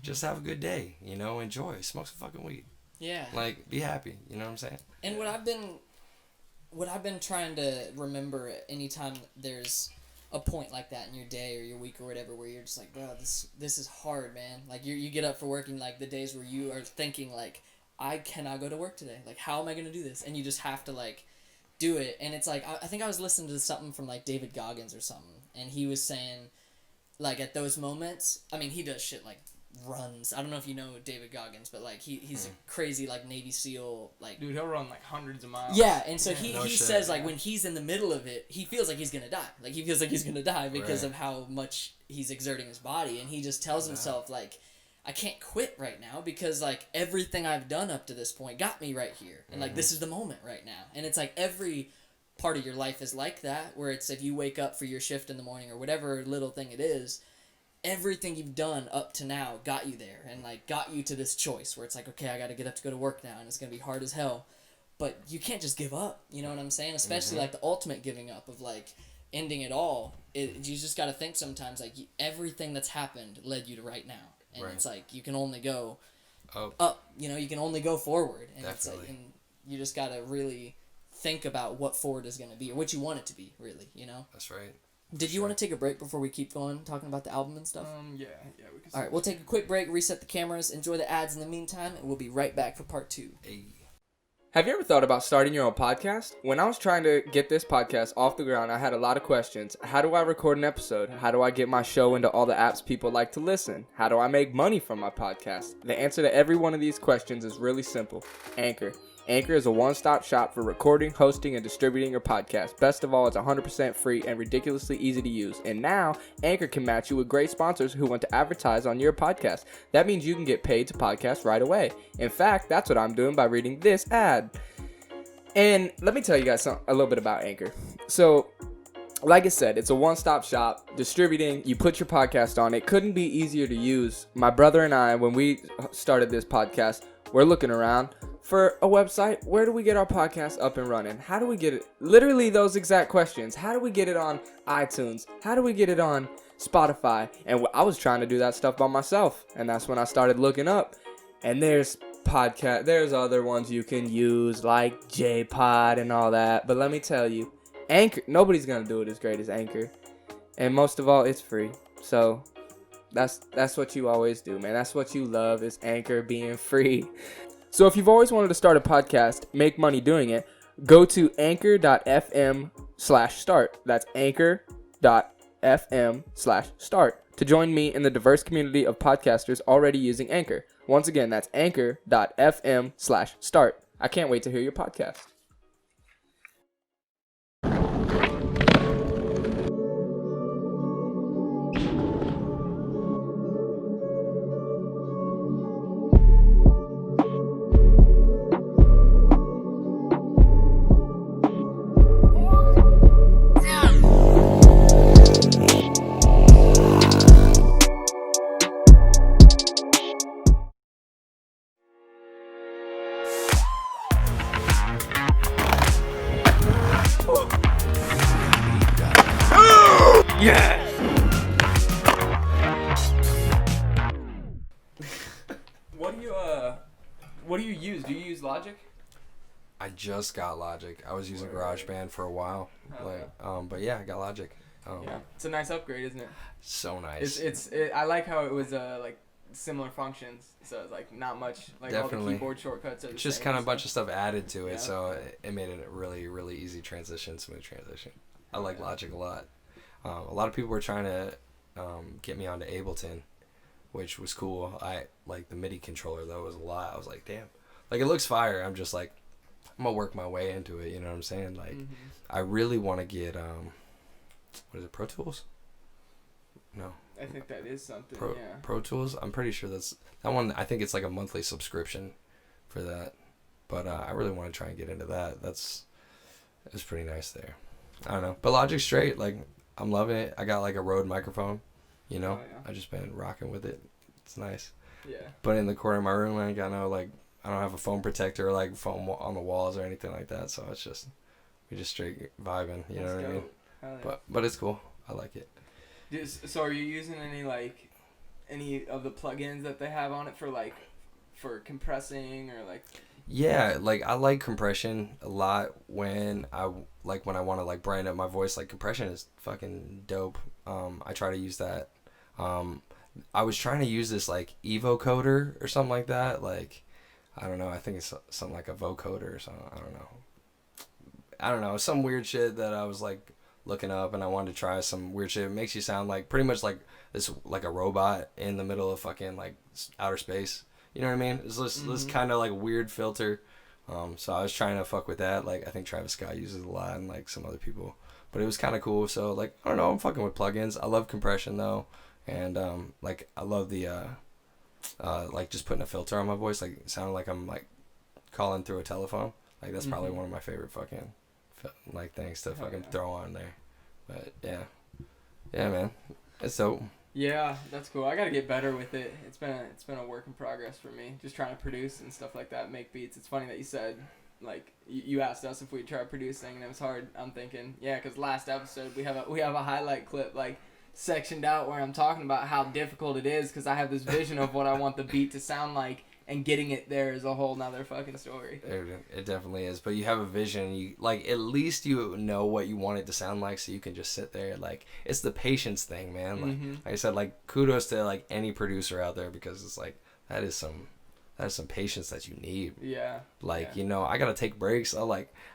Speaker 3: Just have a good day, you know? Enjoy. Smoke some fucking weed.
Speaker 2: Yeah.
Speaker 3: Like, be happy, you know what I'm saying?
Speaker 2: And what I've been trying to remember anytime there's a point like that in your day or your week or whatever where you're just like, bro, this is hard, man. Like, you get up for work and, like, the days where you are thinking, like, I cannot go to work today. Like, how am I going to do this? And you just have to, like, do it. And it's like, I think I was listening to something from, like, David Goggins or something, and he was saying, like, at those moments, I mean, he does shit like runs. I don't know if you know David Goggins, but, like, he's a crazy, like, Navy SEAL, like...
Speaker 1: Dude, he'll run, like, hundreds of miles.
Speaker 2: Yeah, and so he
Speaker 3: shit.
Speaker 2: says, like, when he's in the middle of it, he feels like he's gonna die. Like, he feels like he's gonna die because
Speaker 3: Right.
Speaker 2: of how much he's exerting his body, and he just tells himself, like, I can't quit right now because, like, everything I've done up to this point got me right here. And, like, this is the moment right now. And it's, like, every part of your life is like that, where it's if you wake up for your shift in the morning or whatever little thing it is, everything you've done up to now got you there and, like, got you to this choice where it's like, okay, I gotta get up to go to work now and it's gonna be hard as hell. But you can't just give up, you know what I'm saying? Especially, like, the ultimate giving up of, like, ending it all. You just gotta think sometimes, like, everything that's happened led you to right now. And it's like, you can only go up, you know, you can only go forward. And it's like, and you just gotta really think about what forward is going to be or what you want it to be, really, you know?
Speaker 3: That's right.
Speaker 2: Did you want to take a break before we keep going talking about the album and stuff?
Speaker 1: Yeah, we can.
Speaker 2: All right, we'll take a quick break, reset the cameras, enjoy the ads in the meantime, and we'll be right back for part 2.
Speaker 3: Hey.
Speaker 4: Have you ever thought about starting your own podcast? When I was trying to get this podcast off the ground, I had a lot of questions. How do I record an episode? How do I get my show into all the apps people like to listen? How do I make money from my podcast? The answer to every one of these questions is really simple. Anchor. Anchor is a one-stop shop for recording, hosting, and distributing your podcast. Best of all, it's 100% free and ridiculously easy to use. And now, Anchor can match you with great sponsors who want to advertise on your podcast. That means you can get paid to podcast right away. In fact, that's what I'm doing by reading this ad. And let me tell you guys a little bit about Anchor. So, like I said, it's a one-stop shop, distributing, you put your podcast on. It couldn't be easier to use. My brother and I, when we started this podcast, we're looking around for a website. Where do we get our podcast up and running? How do we get it? Literally those exact questions. How do we get it on iTunes? How do we get it on Spotify? And I was trying to do that stuff by myself. And that's when I started looking up. And there's other ones you can use like J-Pod and all that. But let me tell you, Anchor, nobody's going to do it as great as Anchor. And most of all, it's free. So that's what you always do, man. That's what you love, is Anchor being free. So if you've always wanted to start a podcast, make money doing it, go to anchor.fm/start. That's anchor.fm/start to join me in the diverse community of podcasters already using Anchor. Once again, that's anchor.fm/start. I can't wait to hear your podcast.
Speaker 1: What do you use? Do you use Logic?
Speaker 3: I just got Logic. I was using GarageBand for a while. But yeah, I got Logic.
Speaker 1: Yeah, it's a nice upgrade, isn't it?
Speaker 3: So nice.
Speaker 1: I like how it was like similar functions, so it's like not much, like
Speaker 3: Definitely.
Speaker 1: all the keyboard shortcuts are the
Speaker 3: It's just
Speaker 1: same
Speaker 3: kind of
Speaker 1: and
Speaker 3: a bunch of
Speaker 1: stuff.
Speaker 3: stuff added to it,
Speaker 1: Yeah.
Speaker 3: so it made it a really, really easy transition, smooth transition. I like Logic a lot. A lot of people were trying to get me onto Ableton, which was cool. I like the MIDI controller though was a lot. I was like, damn, like it looks fire. I'm just like, I'm gonna work my way into it. You know what I'm saying? Like, I really want to get what is it, Pro Tools? No,
Speaker 1: I think that is something.
Speaker 3: Pro Tools. I'm pretty sure that one. I think it's like a monthly subscription for that. But I really want to try and get into that. It's pretty nice there. I don't know. But Logic's straight. Like, I'm loving it. I got like a Rode microphone. You know, I just been rocking with it. It's nice.
Speaker 1: Yeah.
Speaker 3: But in the corner of my room, I ain't got no like. I don't have a phone protector or like foam on the walls or anything like that. So it's just we just straight vibing. You know what I mean? Yeah. But it's cool. I like it.
Speaker 1: So are you using any of the plugins that they have on it for compressing or like?
Speaker 3: Yeah, like I like compression a lot when I want to like brighten up my voice. Like compression is fucking dope. I try to use that. I was trying to use this like evocoder or something like that. Like I don't know. I think it's something like a vocoder or something. I don't know. Some weird shit that I was like looking up, and I wanted to try some weird shit. It makes you sound like pretty much like this, like a robot in the middle of fucking like outer space. You know what I mean? It's this kind of like weird filter. So I was trying to fuck with that. Like I think Travis Scott uses it a lot, and like some other people. But it was kind of cool. So like I don't know. I'm fucking with plugins. I love compression though, and like I love the like just putting a filter on my voice, like sounding like I'm like calling through a telephone. Like that's probably one of my favorite fucking like things to fucking throw on there. But yeah, man, it's dope.
Speaker 1: Yeah, that's cool. I gotta get better with it. It's been a work in progress for me. Just trying to produce and stuff like that, make beats. It's funny that you said like you asked us if we'd try producing, and it was hard. I'm thinking, yeah, because last episode we have a highlight clip like sectioned out where I'm talking about how difficult it is because I have this vision of what I want the beat to sound like, and getting it there is a whole nother fucking story.
Speaker 3: It definitely is. But you have a vision. You like at least you know what you want it to sound like, so you can just sit there. Like it's the patience thing, man. Like I said, like kudos to like any producer out there, because it's like that is some patience that you need.
Speaker 1: Yeah.
Speaker 3: Like, you know, I gotta take breaks.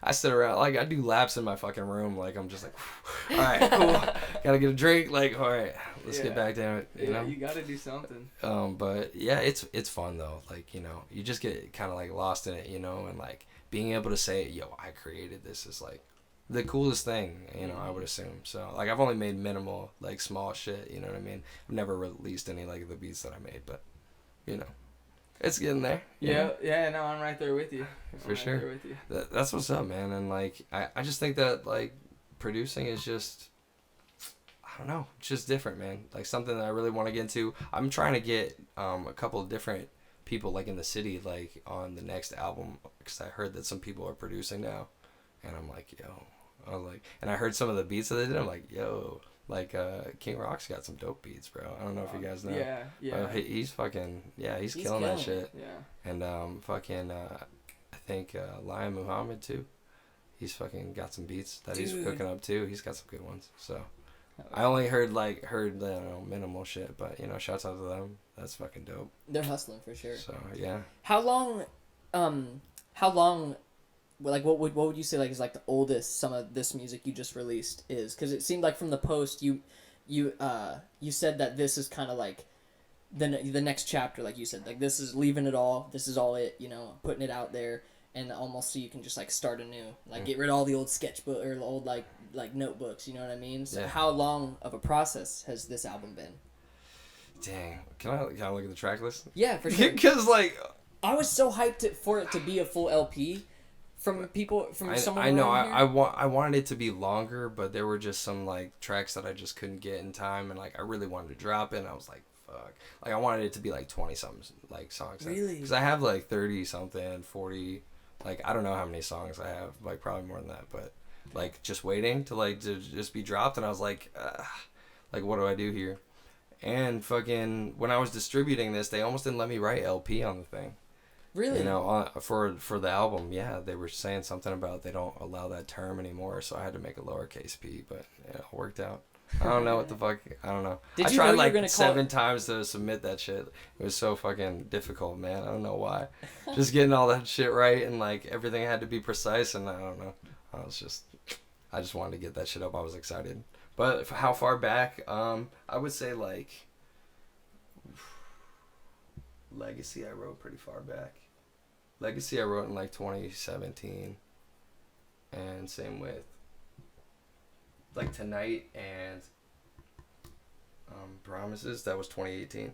Speaker 3: I sit around, like, I do laps in my fucking room. Like, I'm just like, all right, cool. Gotta get a drink. Like, all right, let's get back to it. You know?
Speaker 1: You gotta do something.
Speaker 3: But yeah, it's fun though. Like, you know, you just get kind of like lost in it, you know, and like being able to say, yo, I created this is like the coolest thing, you know, I would assume. So, like, I've only made minimal, like, small shit, you know what I mean? I've never released any, like, of the beats that I made, but, you know. It's getting there.
Speaker 1: Yeah, no, I'm right there with you.
Speaker 3: For sure.
Speaker 1: Right there with you.
Speaker 3: That's what's up, man. And, like, I just think that, like, producing is just, I don't know, it's just different, man. Like, something that I really want to get into. I'm trying to get a couple of different people, like, in the city, like, on the next album, because I heard that some people are producing now. And I'm like, yo. And I heard some of the beats that they did. I'm like, yo. Like, King Rock's got some dope beats, bro. I don't know if you guys know.
Speaker 1: Yeah.
Speaker 3: He's fucking, he's killing that shit.
Speaker 1: Yeah.
Speaker 3: And, I think, Lion Muhammad, too. He's fucking got some beats that he's cooking up, too. He's got some good ones. So, I only heard minimal shit, but, you know, shouts out to them. That's fucking dope.
Speaker 2: They're hustling for sure.
Speaker 3: So, yeah.
Speaker 2: How long, like, what would you say, like, is, like, the oldest some of this music you just released is? Because it seemed like from the post, you said that this is kind of, like, the next chapter, like you said. Like, this is leaving it all. This is all it, you know, putting it out there. And almost so you can just, like, start anew. Like, get rid of all the old sketchbook or the old, like notebooks, you know what I mean? So how long of a process has this album been?
Speaker 3: Dang. Can I look at the track list?
Speaker 2: Yeah, for sure.
Speaker 3: Because, like...
Speaker 2: I was so hyped for it to be a full LP. From someone
Speaker 3: I know
Speaker 2: I
Speaker 3: wanted it to be longer, but there were just some like tracks that I just couldn't get in time, and like I really wanted to drop it, and I was like, fuck, like I wanted it to be like 20 something like songs.
Speaker 2: Really?
Speaker 3: Because I have like 30 something, 40, like I don't know how many songs I have, like probably more than that, but like just waiting to just be dropped, and I was like what do I do here? And fucking when I was distributing this, they almost didn't let me write LP on the thing.
Speaker 2: Really?
Speaker 3: You know, for the album, yeah, they were saying something about they don't allow that term anymore, so I had to make a lowercase p, but yeah, it worked out. I don't know what the fuck, I don't know. I tried like 7 times to submit that shit. It was so fucking difficult, man. I don't know why. Just getting all that shit right, and like everything had to be precise, and I don't know. I just wanted to get that shit up. I was excited. But how far back? I would say like Legacy I wrote pretty far back. Legacy I wrote in like 2017, and same with like Tonight and Promises, that was 2018.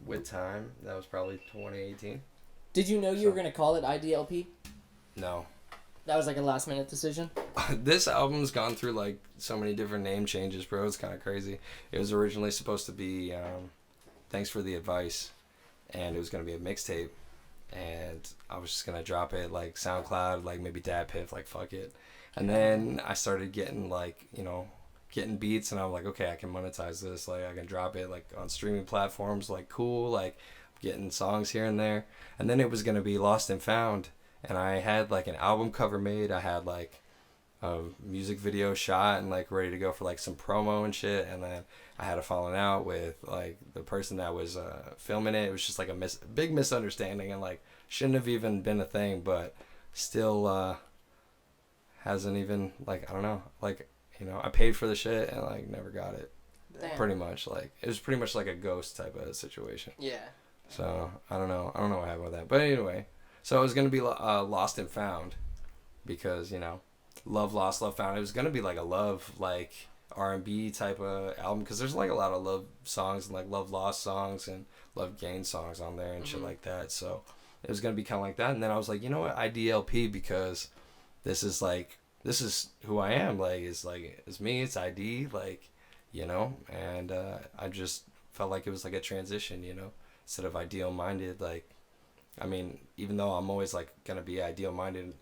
Speaker 3: With Time, that was probably 2018.
Speaker 2: Did you know you were gonna call it IDLP?
Speaker 3: No.
Speaker 2: That was like a last minute decision.
Speaker 3: This album's gone through like so many different name changes, bro. It's kind of crazy. It was originally supposed to be Thanks for the Advice, and it was going to be a mixtape, and I was just going to drop it like SoundCloud, like maybe DatPiff, like fuck it. And then I started getting like, getting beats, and I'm like, okay, I can monetize this. Like I can drop it like on streaming platforms, like cool, like getting songs here and there. And then it was going to be Lost and Found. And I had like an album cover made. I had like a music video shot and like ready to go for like some promo and shit. And then I had a falling out with like the person that was filming it. It was just like a big misunderstanding and like shouldn't have even been a thing, but still hasn't even like, I don't know, like, I paid for the shit and like never got it.
Speaker 2: Damn.
Speaker 3: Pretty much like it was pretty much like a ghost type of situation.
Speaker 2: Yeah.
Speaker 3: So I don't know what happened with that, but anyway. So it was going to be Lost and Found because, love, lost, love, found. It was going to be like a love, like R&B type of album because there's like a lot of love songs and like love lost songs and love gained songs on there and shit like that. So it was going to be kind of like that. And then I was like, you know what, IDLP, because this is who I am. Like, it's me, it's ID, like, and I just felt like it was like a transition, instead of ideal minded, like, I mean, even though I'm always, like, going to be ideal-minded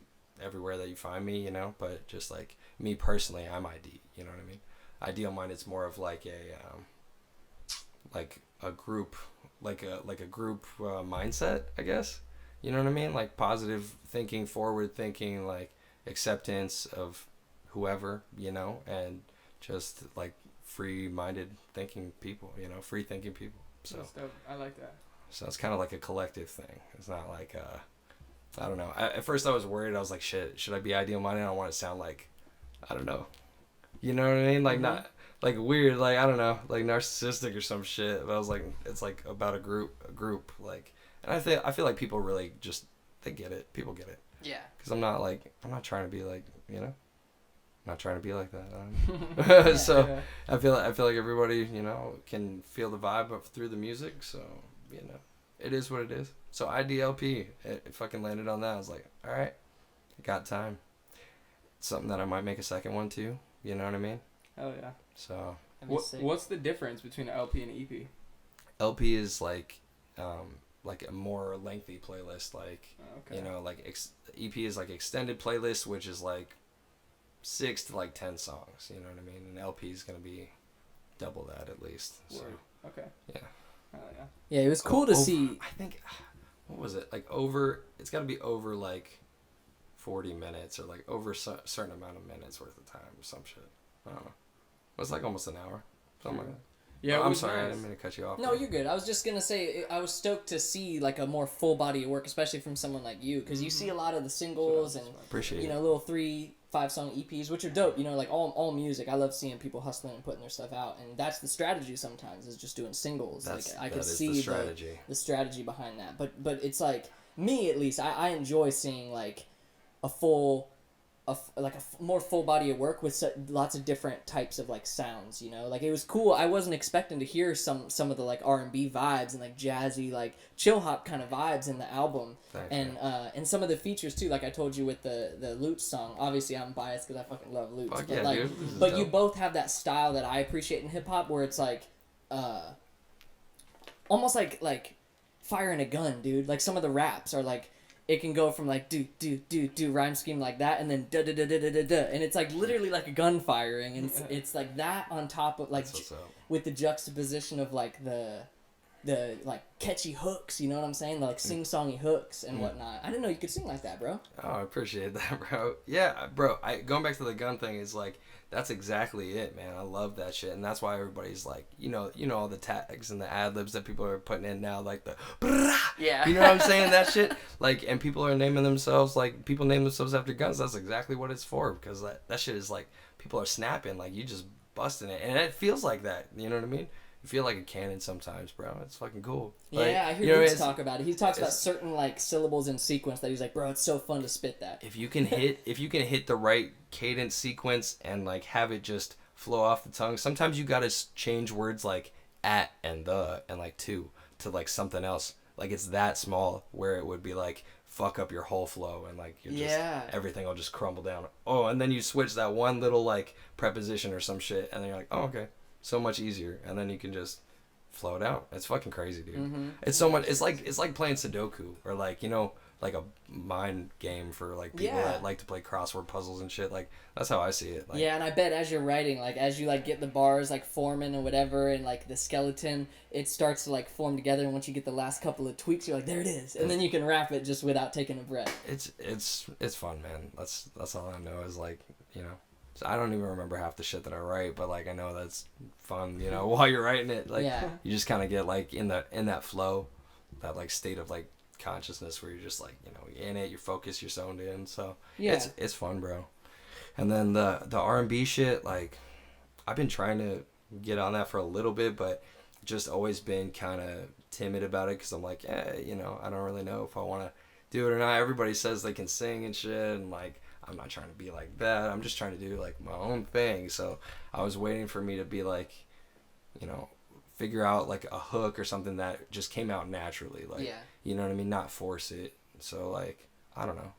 Speaker 3: everywhere that you find me, but just, like, me personally, I'm ID, you know what I mean? Ideal-minded's more of, like, a group, like a group mindset, I guess. You know what I mean? Like, positive thinking, forward thinking, like, acceptance of whoever, and just, like, free-minded thinking people, free-thinking people. So
Speaker 1: That's dope. I like that.
Speaker 3: So it's kind of like a collective thing. It's not like, I don't know. At first I was worried. I was like, shit, should I be ideal-minded? I don't want to sound like, I don't know. You know what I mean? Like, not, like, weird, like, I don't know, like, narcissistic or some shit. But I was like, it's, like, about a group, like, and I feel like people really just, they get it. People get it.
Speaker 2: Yeah.
Speaker 3: Because I'm not trying to be, like, I'm not trying to be like that. So, yeah. I feel like everybody, can feel the vibe through the music, so... it is what it is. So IDLP, it fucking landed on that. I was like, all right, I got time. It's something that I might make a second one too. You know what I mean?
Speaker 1: Hell yeah.
Speaker 3: So
Speaker 1: what's the difference between an LP and an EP?
Speaker 3: LP is like a more lengthy playlist. Like, EP is like extended playlist, which is like 6 to like 10 songs. You know what I mean? And LP is gonna be double that at least. So,
Speaker 1: okay.
Speaker 3: Yeah.
Speaker 1: Yeah.
Speaker 2: Yeah, it was cool to see.
Speaker 3: I think, what was it? Like it's got to be over like 40 minutes or like over a certain amount of minutes worth of time or some shit. I don't know. It was like almost an hour. Something like that.
Speaker 1: Yeah,
Speaker 3: I'm sorry, nice. I didn't mean to cut you off.
Speaker 2: No, you're good. I was just going to say, I was stoked to see like a more full body of work, especially from someone like you, because you see a lot of the singles and,
Speaker 3: appreciate
Speaker 2: little 3-5 song EPs, which are dope, like all music. I love seeing people hustling and putting their stuff out, and that's the strategy sometimes, is just doing singles. I could see the strategy behind that. But it's like, me at least, I enjoy seeing like a more full body of work with lots of different types of like sounds, like it was cool. I wasn't expecting to hear some of the like R&B vibes and like jazzy, like chill hop kind of vibes in the album. And some of the features too, like I told you with the Lute song. Obviously I'm biased because I fucking love Lutes.
Speaker 3: Fuck
Speaker 2: but
Speaker 3: yeah,
Speaker 2: like,
Speaker 3: dude.
Speaker 2: but you both have that style that I appreciate in hip hop, where it's like almost like firing a gun, dude. Like some of the raps are like, it can go from like do rhyme scheme like that, and then da da da da da da, and it's like literally like a gun firing, and it's like that on top of like with the juxtaposition of like the like catchy hooks, you know what I'm saying? The, like sing-songy hooks and whatnot. I didn't know you could sing like that, bro.
Speaker 3: Oh, I appreciate that, bro. Yeah, bro. Going back to the gun thing is like, that's exactly it, man. I love that shit, and that's why everybody's like, all the tags and the ad libs that people are putting in now, like the
Speaker 2: yeah,
Speaker 3: you know what I'm saying? That shit, like, and people are naming themselves, like, people name themselves after guns. That's exactly what it's for, because that shit is like, people are snapping, like, you just busting it, and it feels like that. You know what I mean? You feel like a cannon sometimes, bro. It's fucking cool. Like,
Speaker 2: yeah, I hear Luke's talk about it. He talks about certain like syllables in sequence that he's like, bro, it's so fun to spit that.
Speaker 3: If you can hit the right cadence sequence and like have it just flow off the tongue. Sometimes you gotta change words like at and the and like to like something else. Like it's that small where it would be like fuck up your whole flow and like you're just everything will just crumble down. Oh, and then you switch that one little like preposition or some shit, and then you're like, oh okay, so much easier, and then you can just flow it out. It's fucking crazy, dude.
Speaker 2: Mm-hmm.
Speaker 3: It's so much. It's like playing Sudoku or like like a mind game for like people that like to play crossword puzzles and shit. Like that's how I see it. Like,
Speaker 2: yeah, and I bet as you're writing, like as you like get the bars like forming or whatever, and like the skeleton, it starts to like form together. And once you get the last couple of tweaks, you're like, there it is, and then you can rap it just without taking a breath.
Speaker 3: It's fun, man. That's all I know is like So I don't even remember half the shit that I write, but like I know that's fun. While you're writing it, like you just kind of get like in that flow, that like state of like consciousness where you're just like you're in it, you're focused, you're zoned in. So it's fun, bro. And then the R&B shit, like I've been trying to get on that for a little bit, but just always been kind of timid about it because I'm like I don't really know if I want to do it or not. Everybody says they can sing and shit, and like I'm not trying to be like that. I'm just trying to do like my own thing. So I was waiting for me to be like figure out like a hook or something that just came out naturally, like you know what I mean, not force it. So like I don't know,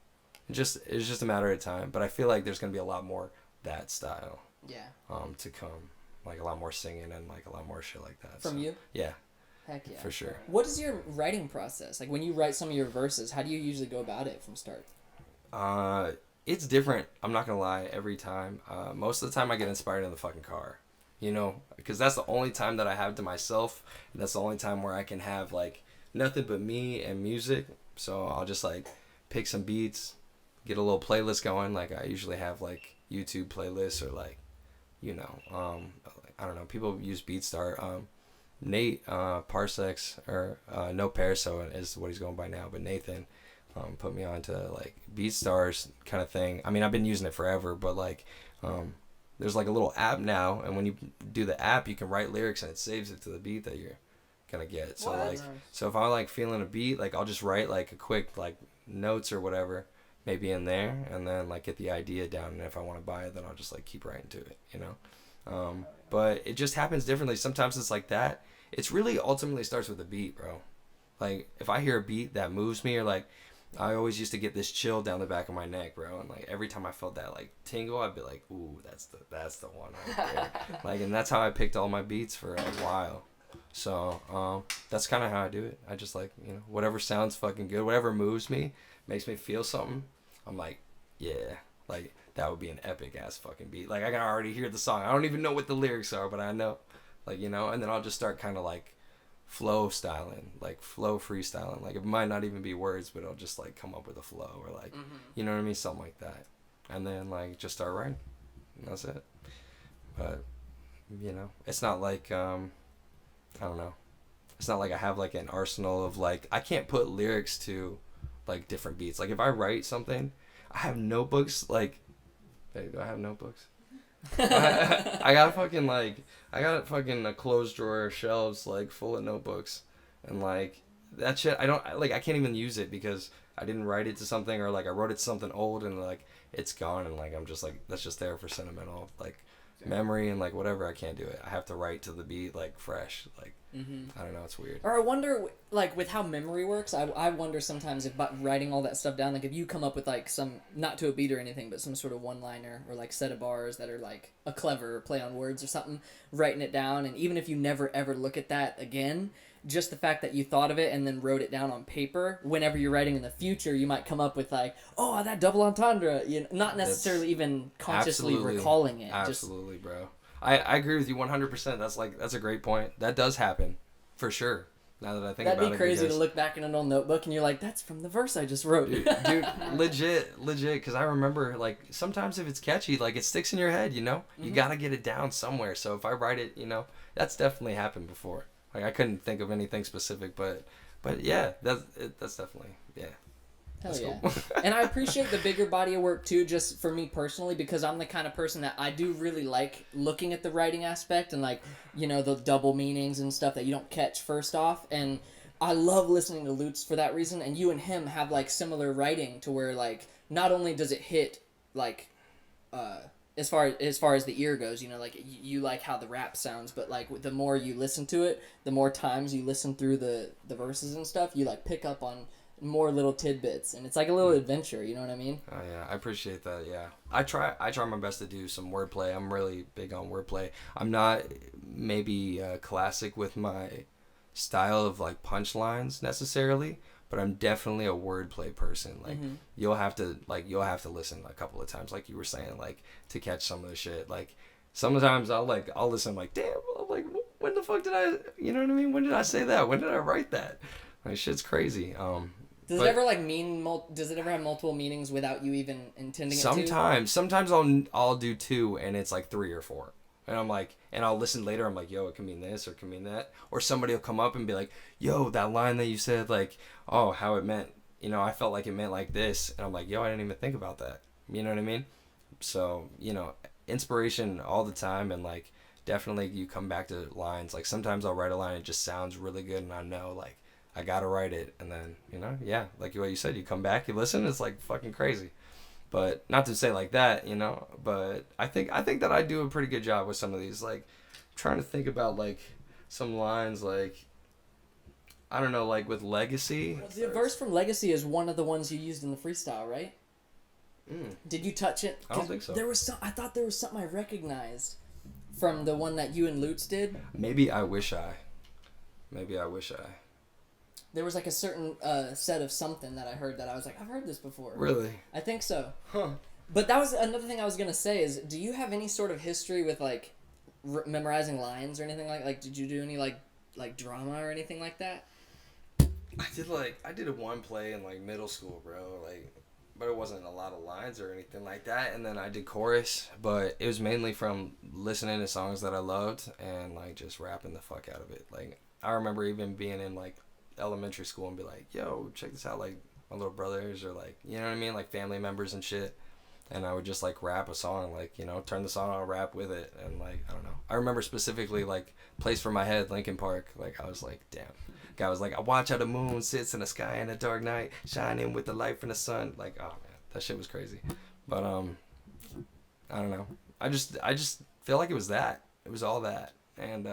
Speaker 3: it's just a matter of time, but I feel like there's gonna be a lot more that style to come, like a lot more singing and like a lot more shit like that
Speaker 2: from you. Heck yeah,
Speaker 3: for sure.
Speaker 2: What is your writing process like when you write some of your verses? How do you usually go about it from start?
Speaker 3: It's different, I'm not gonna lie, every time. Most of the time I get inspired in the fucking car, because that's the only time that I have to myself, and that's the only time where I can have like nothing but me and music. So I'll just like pick some beats, get a little playlist going. Like I usually have like YouTube playlists or like I don't know, people use BeatStar. Nate Parsecs or No Paraso is what he's going by now, but Nathan put me on to like BeatStars kind of thing. I mean, I've been using it forever, but like there's like a little app now, and when you do the app, you can write lyrics and it saves it to the beat that you're gonna get. So so if I'm like feeling a beat, like I'll just write like a quick like notes or whatever maybe in there, and then like get the idea down, and if I want to buy it, then I'll just like keep writing to it, but it just happens differently. Sometimes it's like that. It's really ultimately starts with a beat, bro. Like if I hear a beat that moves me, or like I always used to get this chill down the back of my neck, bro, and like every time I felt that like tingle, I'd be like, ooh, that's the one right there. Like, and that's how I picked all my beats for a while. So that's kind of how I do it. I just like whatever sounds fucking good, whatever moves me, makes me feel something, I'm like, yeah, like that would be an epic ass fucking beat. Like I can already hear the song. I don't even know what the lyrics are, but I know, like and then I'll just start kind of like flow freestyling. Like it might not even be words, but I'll just like come up with a flow or like you know what I mean, something like that, and then like just start writing, and that's it. But it's not like I don't know, it's not like I have like an arsenal of like, I can't put lyrics to like different beats. Like if I write something, I have notebooks. Like, hey, do I have notebooks? I got fucking a closed drawer shelves like full of notebooks, and like that shit I can't even use it because I didn't write it to something, or like I wrote it to something old and like it's gone, and like I'm just like, that's just there for sentimental like memory, and like whatever, I can't do it. I have to write to the beat like fresh, like I don't know, it's weird.
Speaker 2: Or I wonder, like with how memory works, I wonder sometimes if by writing all that stuff down, like if you come up with like some, not to a beat or anything, but some sort of one-liner or like set of bars that are like a clever play on words or something, writing it down, and even if you never ever look at that again, just the fact that you thought of it and then wrote it down on paper, whenever you're writing in the future, you might come up with like, oh, that double entendre, not necessarily even consciously recalling it.
Speaker 3: Absolutely, bro. I agree with you 100%. That's a great point. That does happen, for sure. Now that I think about it.
Speaker 2: That'd be crazy to look back in an old notebook and you're like, that's from the verse I just wrote.
Speaker 3: Dude, legit, because I remember, like, sometimes if it's catchy, like, it sticks in your head, You gotta get it down somewhere. So if I write it, that's definitely happened before. Like, I couldn't think of anything specific, but yeah, that's definitely, yeah.
Speaker 2: Hell yeah. Cool. And I appreciate the bigger body of work too, just for me personally, because I'm the kind of person that I do really like looking at the writing aspect and like, the double meanings and stuff that you don't catch first off. And I love listening to Lutz for that reason. And you and him have like similar writing to where like, not only does it hit like, as far as the ear goes, you know, like you like how the rap sounds, but like the more you listen to it, the more times you listen through the verses and stuff, you like pick up on more little tidbits, and it's like a little adventure. You know what I mean?
Speaker 3: Oh yeah, I appreciate that. Yeah, I try my best to do some wordplay. I'm really big on wordplay. I'm not maybe classic with my style of like punchlines necessarily, but I'm definitely a wordplay person. Like you'll have to listen a couple of times, like you were saying, like to catch some of the shit. Like sometimes I'll listen like, damn, I'm like, when the fuck did I, you know what I mean? When did I say that? When did I write that? Like shit's crazy.
Speaker 2: Does it ever like does it ever have multiple meanings without you even intending it to?
Speaker 3: Sometimes I'll do two and it's like three or four. And I'm like, and I'll listen later. I'm like, yo, it can mean this or it can mean that. Or somebody will come up and be like, yo, that line that you said, like, oh, how it meant, you know, I felt like it meant like this. And I'm like, yo, I didn't even think about that. You know what I mean? So, you know, inspiration all the time. And like, definitely you come back to lines. Like sometimes I'll write a line, it just sounds really good. And I know like, I gotta write it. And then, you know, yeah, like what you said, you come back, you listen, it's like fucking crazy. But not to say like that, you know, but I think that I do a pretty good job with some of these. Like, I'm trying to think about like some lines, like I don't know, like with Legacy.
Speaker 2: Well, the verse from Legacy is one of the ones you used in the freestyle, right? Did you touch it?
Speaker 3: I don't think so.
Speaker 2: I thought there was something I recognized from the one that you and Lutz did.
Speaker 3: Maybe I wish I.
Speaker 2: There was like a certain set of something that I heard that I was like, I've heard this before.
Speaker 3: Really?
Speaker 2: I think so.
Speaker 3: Huh.
Speaker 2: But that was another thing I was gonna say is, do you have any sort of history with like memorizing lines or anything like did you do any like drama or anything like that?
Speaker 3: I did a one play in like middle school, bro. Like, but it wasn't a lot of lines or anything like that. And then I did chorus, but it was mainly from listening to songs that I loved and like just rapping the fuck out of it. Like I remember even being in like elementary school and be like, yo, check this out, like my little brothers or like, you know what I mean, like family members and shit, and I would just like rap a song, like, you know, turn the song on, rap with it, and like I don't know, I remember specifically like Place for My Head, Linkin Park. Like I was like, damn, guy was like, I watch how the moon sits in the sky in a dark night, shining with the light from the sun. Like, oh man, that shit was crazy. But I don't know, I just feel like it was all that, and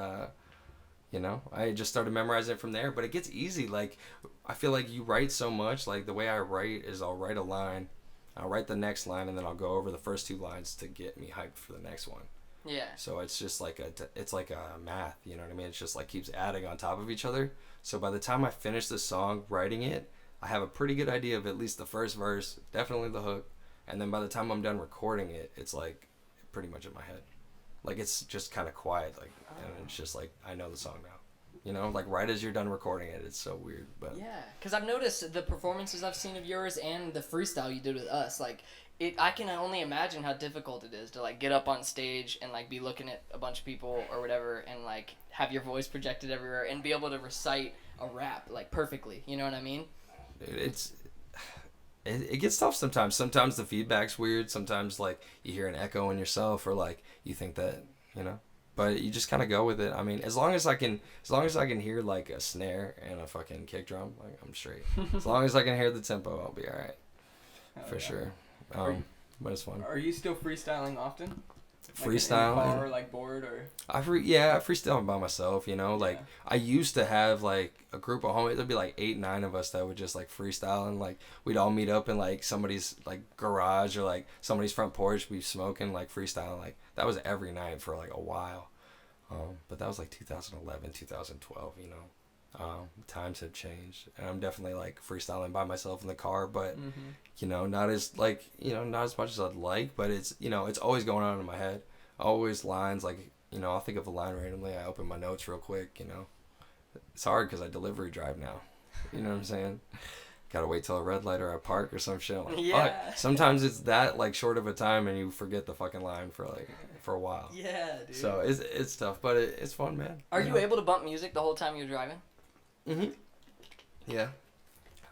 Speaker 3: you know, I just started memorizing it from there. But it gets easy. Like, I feel like you write so much. Like, the way I write is I'll write a line, I'll write the next line, and then I'll go over the first two lines to get me hyped for the next one.
Speaker 2: Yeah.
Speaker 3: So it's just like it's like a math, you know what I mean? It's just like keeps adding on top of each other. So by the time I finish the song, writing it, I have a pretty good idea of at least the first verse, definitely the hook. And then by the time I'm done recording it, it's like pretty much in my head. Like, it's just kind of quiet, like, and it's just like, I know the song now. You know, like, right as you're done recording it, it's so weird, but...
Speaker 2: Yeah, because I've noticed the performances I've seen of yours and the freestyle you did with us, like, I can only imagine how difficult it is to, like, get up on stage and, like, be looking at a bunch of people or whatever and, like, have your voice projected everywhere and be able to recite a rap, like, perfectly, you know what I mean?
Speaker 3: It gets tough sometimes. Sometimes the feedback's weird. Sometimes, like, you hear an echo in yourself or, like, you think that, you know. But you just kind of go with it. I mean, as long as I can hear, like, a snare and a fucking kick drum, like, I'm straight. As long as I can hear the tempo, I'll be all right. For sure. But it's fun.
Speaker 1: Are you still freestyling often?
Speaker 3: Freestyle?
Speaker 1: Like in the car, like bored, or?
Speaker 3: I freestyle by myself, you know, like, I used to have, like, a group of homies, there'd be, like, 8-9 of us that would just, like, freestyle, and, like, we'd all meet up in, like, somebody's, like, garage, or, like, somebody's front porch, we'd smoking, like, freestyling, like, that was every night for, like, a while, but that was, like, 2011, 2012, you know, times have changed, and I'm definitely, like, freestyling by myself in the car, but, you know, not as much as I'd like, but it's, you know, it's always going on in my head, always lines, like, you know, I'll think of a line randomly, I open my notes real quick, you know. It's hard because I delivery drive now. You know what I'm saying? Gotta wait till a red light or a park or some shit. I'm like,
Speaker 2: yeah.
Speaker 3: fuck. Sometimes it's that, like, short of a time and you forget the fucking line for a while.
Speaker 2: Yeah, dude.
Speaker 3: So it's tough, but it's fun, man.
Speaker 2: Are you able to bump music the whole time you're driving?
Speaker 3: Mm-hmm. Yeah.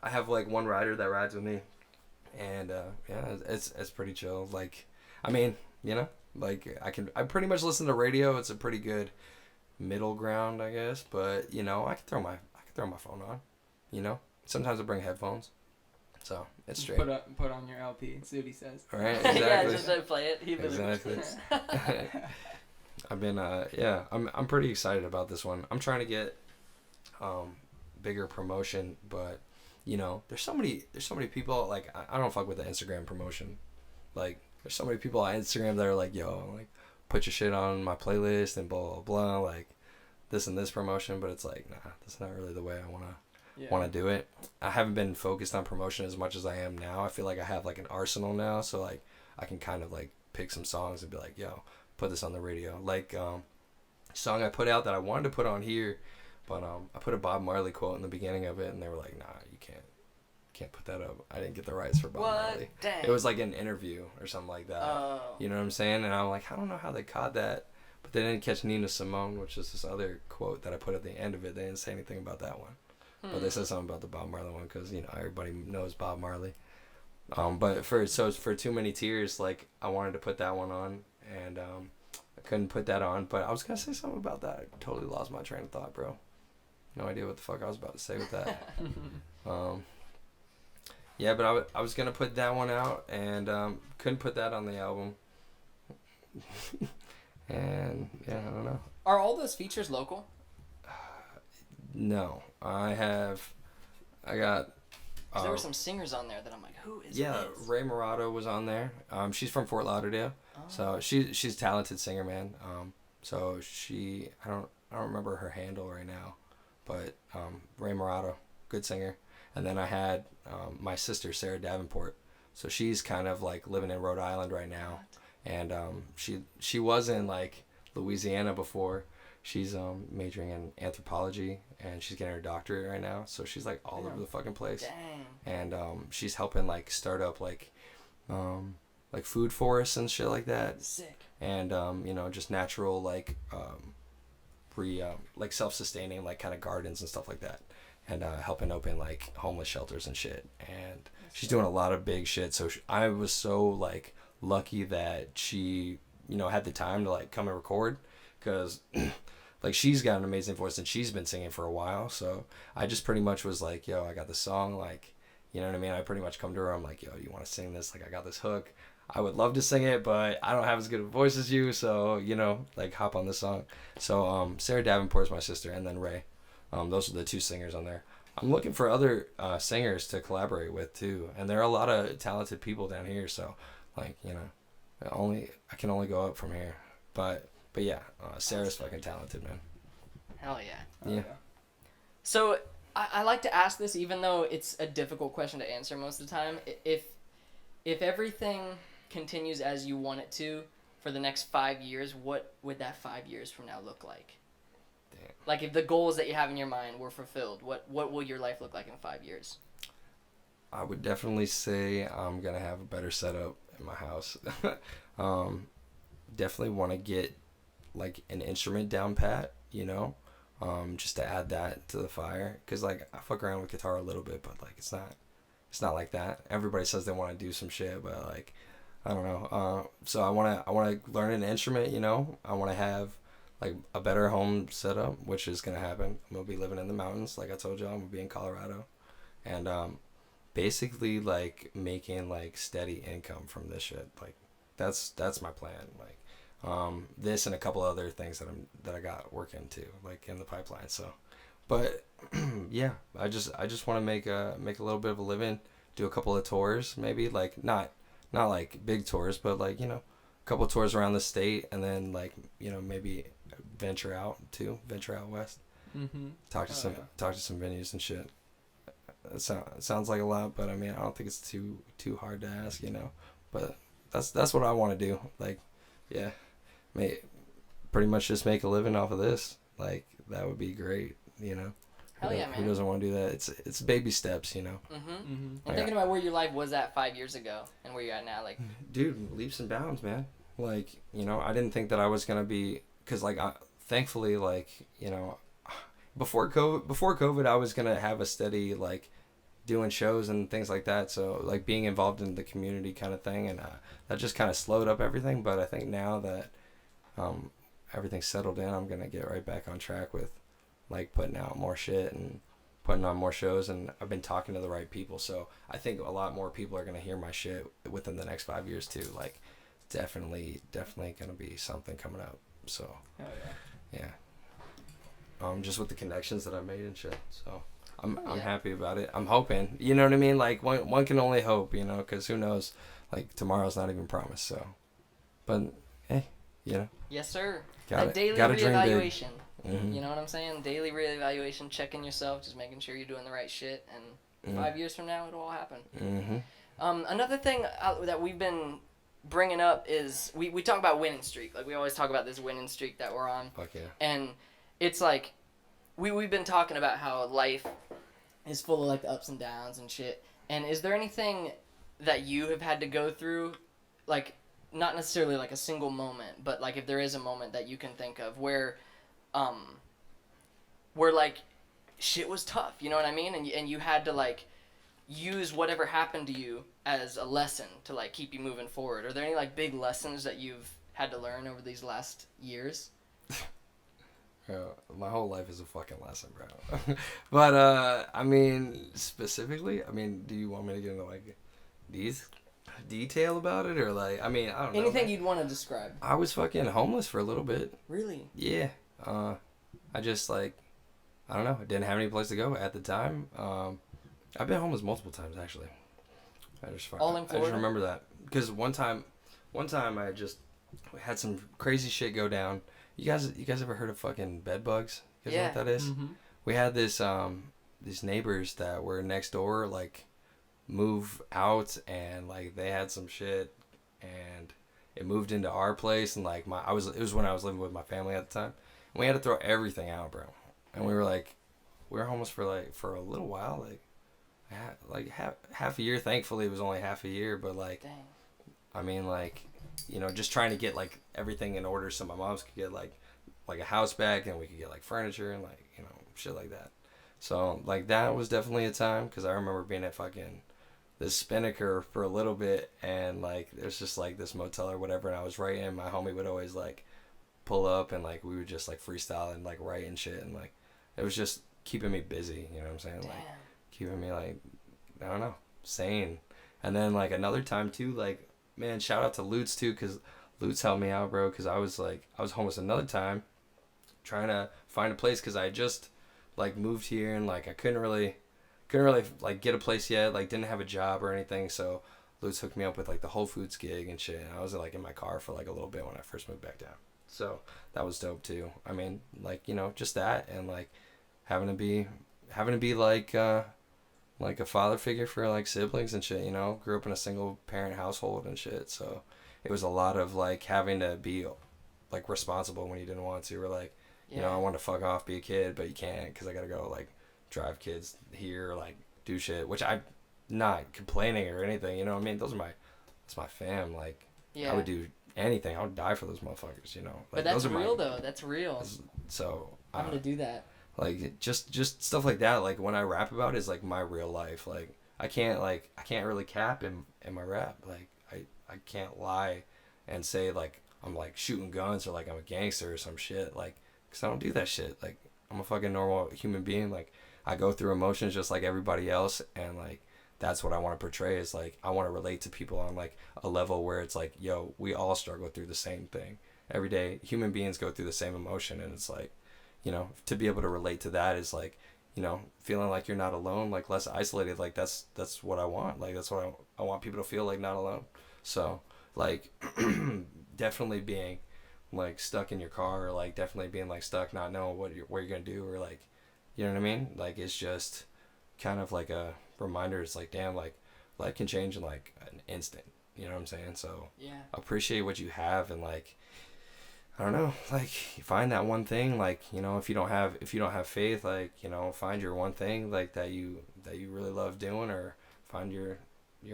Speaker 3: I have, like, one rider that rides with me. And, yeah, it's pretty chill. Like, I mean, you know, like, I pretty much listen to radio. It's a pretty good middle ground, I guess, but, you know, I can throw my phone on, you know. Sometimes I bring headphones, So it's straight.
Speaker 1: Put on your LP and see what he says.
Speaker 3: All right,
Speaker 2: Yeah,
Speaker 3: exactly.
Speaker 2: just play it. He
Speaker 3: Exactly. I've been I'm pretty excited about this one. I'm trying to get bigger promotion, but you know, there's so many people like I don't fuck with the Instagram promotion. Like there's so many people on Instagram that are like, yo, like put your shit on my playlist and blah blah blah, like this and this promotion, but it's like, nah, that's not really the way I wanna do it. I haven't been focused on promotion as much as I am now. I feel like I have like an arsenal now, so like I can kind of like pick some songs and be like, yo, put this on the radio. Like song I put out that I wanted to put on here, but I put a Bob Marley quote in the beginning of it, and they were like, nah, you can't put that up. I didn't get the rights for Bob Marley.
Speaker 2: Dang.
Speaker 3: It was like an interview or something like that.
Speaker 2: Oh.
Speaker 3: You know what I'm saying? And I'm like, I don't know how they caught that, but they didn't catch Nina Simone, which is this other quote that I put at the end of it. They didn't say anything about that one, but they said something about the Bob Marley one because you know everybody knows Bob Marley. But for Too Many Tears, like I wanted to put that one on, and I couldn't put that on. But I was gonna say something about that. I totally lost my train of thought, bro. No idea what the fuck I was about to say with that. Yeah, but I was gonna put that one out, and couldn't put that on the album. And yeah, I don't know.
Speaker 2: Are all those features local?
Speaker 3: No, I got.
Speaker 2: 'Cause there were some singers on there that I'm like, who is
Speaker 3: Yeah,
Speaker 2: this?
Speaker 3: Ray Murado was on there. She's from Fort Lauderdale, so she's a talented singer, man. So I don't remember her handle right now, but Ray Murado, good singer. And then I had my sister Sarah Davenport, so she's kind of like living in Rhode Island right now, and she was in like Louisiana before. She's majoring in anthropology, and she's getting her doctorate right now. So she's like all over the fucking place.
Speaker 2: Dang.
Speaker 3: And she's helping like start up like food forests and shit like that.
Speaker 2: Sick.
Speaker 3: And you know, just natural like like self-sustaining like kind of gardens and stuff like that. And helping open like homeless shelters and shit. And she's doing a lot of big shit. So I was so like lucky that she, you know, had the time to like come and record, because like she's got an amazing voice and she's been singing for a while. So I just pretty much was like, yo, I got the song, like, you know what I mean? I pretty much come to her, I'm like, yo, you want to sing this? Like I got this hook. I would love to sing it, but I don't have as good a voice as you, so you know, like hop on this song. So Sarah Davenport's my sister, and then Ray. Those are the two singers on there. I'm looking for other singers to collaborate with too, and there are a lot of talented people down here. So, like, you know, I can only go up from here. But yeah, Sarah's fucking talented, man.
Speaker 2: Hell yeah.
Speaker 3: Yeah.
Speaker 2: So I like to ask this, even though it's a difficult question to answer most of the time. If everything continues as you want it to for the next 5 years, what would that 5 years from now look like?
Speaker 3: Damn.
Speaker 2: Like if the goals that you have in your mind were fulfilled, what will your life look like in 5 years?
Speaker 3: I would definitely say I'm gonna have a better setup in my house. Definitely want to get like an instrument down pat, you know, just to add that to the fire. Cause like I fuck around with guitar a little bit, but like it's not like that. Everybody says they want to do some shit, but like I don't know. So I wanna learn an instrument, you know. I want to have like a better home setup, which is gonna happen. I'm gonna be living in the mountains, like I told you. I'm gonna be in Colorado, and basically like making like steady income from this shit. Like that's my plan. Like this and a couple other things that I got working too, like in the pipeline. So, but yeah, I just want to make a little bit of a living, do a couple of tours, maybe like not like big tours, but like, you know, a couple of tours around the state, and then like, you know, maybe venture out west.
Speaker 1: Mm-hmm.
Speaker 3: Talk to some venues and shit. It sounds like a lot, but I mean, I don't think it's too hard to ask, you know. But that's what I want to do. Like, yeah, pretty much just make a living off of this. Like that would be great, you know.
Speaker 2: Hell yeah, man.
Speaker 3: Who doesn't want to do that? It's baby steps, you know.
Speaker 2: Mm-hmm.
Speaker 1: Mm-hmm.
Speaker 2: And thinking about where your life was at 5 years ago and where you're at now, like,
Speaker 3: Dude, leaps and bounds, man. Like, you know, I didn't think that I was gonna be, cause like, thankfully, like, you know, before COVID, I was gonna have a steady like doing shows and things like that. So like being involved in the community kind of thing, and that just kind of slowed up everything. But I think now that everything's settled in, I'm gonna get right back on track with like putting out more shit and putting on more shows, and I've been talking to the right people. So I think a lot more people are gonna hear my shit within the next 5 years too. Like, definitely gonna be something coming up. So
Speaker 1: Hell yeah.
Speaker 3: just with the connections that I've made and shit. So I'm
Speaker 2: Yeah.
Speaker 3: happy about it. I'm hoping. You know what I mean? Like one can only hope. You know, because who knows? Like tomorrow's not even promised. So, but hey, you know.
Speaker 2: Yes, sir.
Speaker 3: Got
Speaker 2: A
Speaker 3: it.
Speaker 2: daily
Speaker 3: Gotta dream big.
Speaker 2: reevaluation.
Speaker 3: Mm-hmm.
Speaker 2: You know what I'm saying? Daily reevaluation, checking yourself, just making sure you're doing the right shit, and
Speaker 3: Mm-hmm.
Speaker 2: 5 years from now, it'll all happen.
Speaker 3: Mm-hmm.
Speaker 2: Another thing that we've been bringing up is we talk about winning streak. Like, we always talk about this winning streak that we're on.
Speaker 3: Fuck yeah.
Speaker 2: And it's like, we've been talking about how life is full of, like, the ups and downs and shit. And is there anything that you have had to go through, like, not necessarily, like, a single moment, but, like, if there is a moment that you can think of where, like, shit was tough, you know what I mean? And you had to, like, use whatever happened to you as a lesson to, like, keep you moving forward. Are there any, like, big lessons that you've had to learn over these last years?
Speaker 3: Bro, my whole life is a fucking lesson, bro. But I mean, specifically, I mean, do you want me to get into like these detail about it, or like, I mean, I don't know.
Speaker 2: Anything you'd want to describe?
Speaker 3: I was fucking homeless for a little bit.
Speaker 2: Really?
Speaker 3: Yeah. I just like, I don't know. I didn't have any place to go at the time. I've been homeless multiple times actually. I just remember that because one time I just had some crazy shit go down. You guys ever heard of fucking bed bugs? You guys know what that is?
Speaker 1: Mm-hmm.
Speaker 3: We had this these neighbors that were next door like move out, and like they had some shit, and it moved into our place, and like it was when I was living with my family at the time, and we had to throw everything out, bro. And we were homeless for a little while, like half a year. Thankfully it was only half a year, but like,
Speaker 2: dang.
Speaker 3: I mean, like, you know, just trying to get like everything in order so my moms could get like a house back, and we could get like furniture and like, you know, shit like that. So like that was definitely a time, because I remember being at fucking this Spinnaker for a little bit, and like there's just like this motel or whatever, and I was writing. My homie would always like pull up, and like we would just like freestyle and like write and shit, and like it was just keeping me busy, you know what I'm saying?
Speaker 2: Damn.
Speaker 3: Like keeping me like, I don't know, sane. And then like another time too, like, man, shout out to Lutz too, because Lutz helped me out, bro, because I was homeless another time trying to find a place, because I just like moved here, and like I couldn't really like get a place yet, like didn't have a job or anything. So Lutz hooked me up with like the Whole Foods gig and shit, and I was like in my car for like a little bit when I first moved back down. So that was dope too. I mean, like, you know, just that, and like having to be like a father figure for like siblings and shit, you know. Grew up in a single parent household and shit, so it was a lot of like having to be like responsible when you didn't want to, or like, you know, I want to fuck off, be a kid, but you can't, because I gotta go like drive kids here, or like do shit, which I'm not complaining or anything, you know what I mean? That's my fam. Like,
Speaker 2: Yeah.
Speaker 3: I would do anything. I would die for those motherfuckers, you know. Like,
Speaker 2: But that's
Speaker 3: those are
Speaker 2: real though. That's real.
Speaker 3: So
Speaker 2: I'm gonna do that.
Speaker 3: like just stuff like that. Like when I rap about it is like my real life. Like I can't really cap in my rap. Like I can't lie and say like I'm like shooting guns or like I'm a gangster or some shit. Like, cause I don't do that shit. Like, I'm a fucking normal human being. Like, I go through emotions just like everybody else, and like that's what I want to portray. Is like I want to relate to people on like a level where it's like, yo, we all struggle through the same thing every day. Human beings go through the same emotion, and it's like, you know, to be able to relate to that is like, you know, feeling like you're not alone, like less isolated. Like that's what I want. Like that's what I want people to feel like, not alone. So like definitely being like stuck in your car, or like definitely being like stuck not knowing what you're gonna do, or like, you know what I mean? Like it's just kind of like a reminder. It's like, damn, like life can change in like an instant, you know what I'm saying? So
Speaker 2: Yeah.
Speaker 3: appreciate what you have, and like, I don't know, like find that one thing, like, you know, if you don't have faith, like, you know, find your one thing like that you really love doing, or find your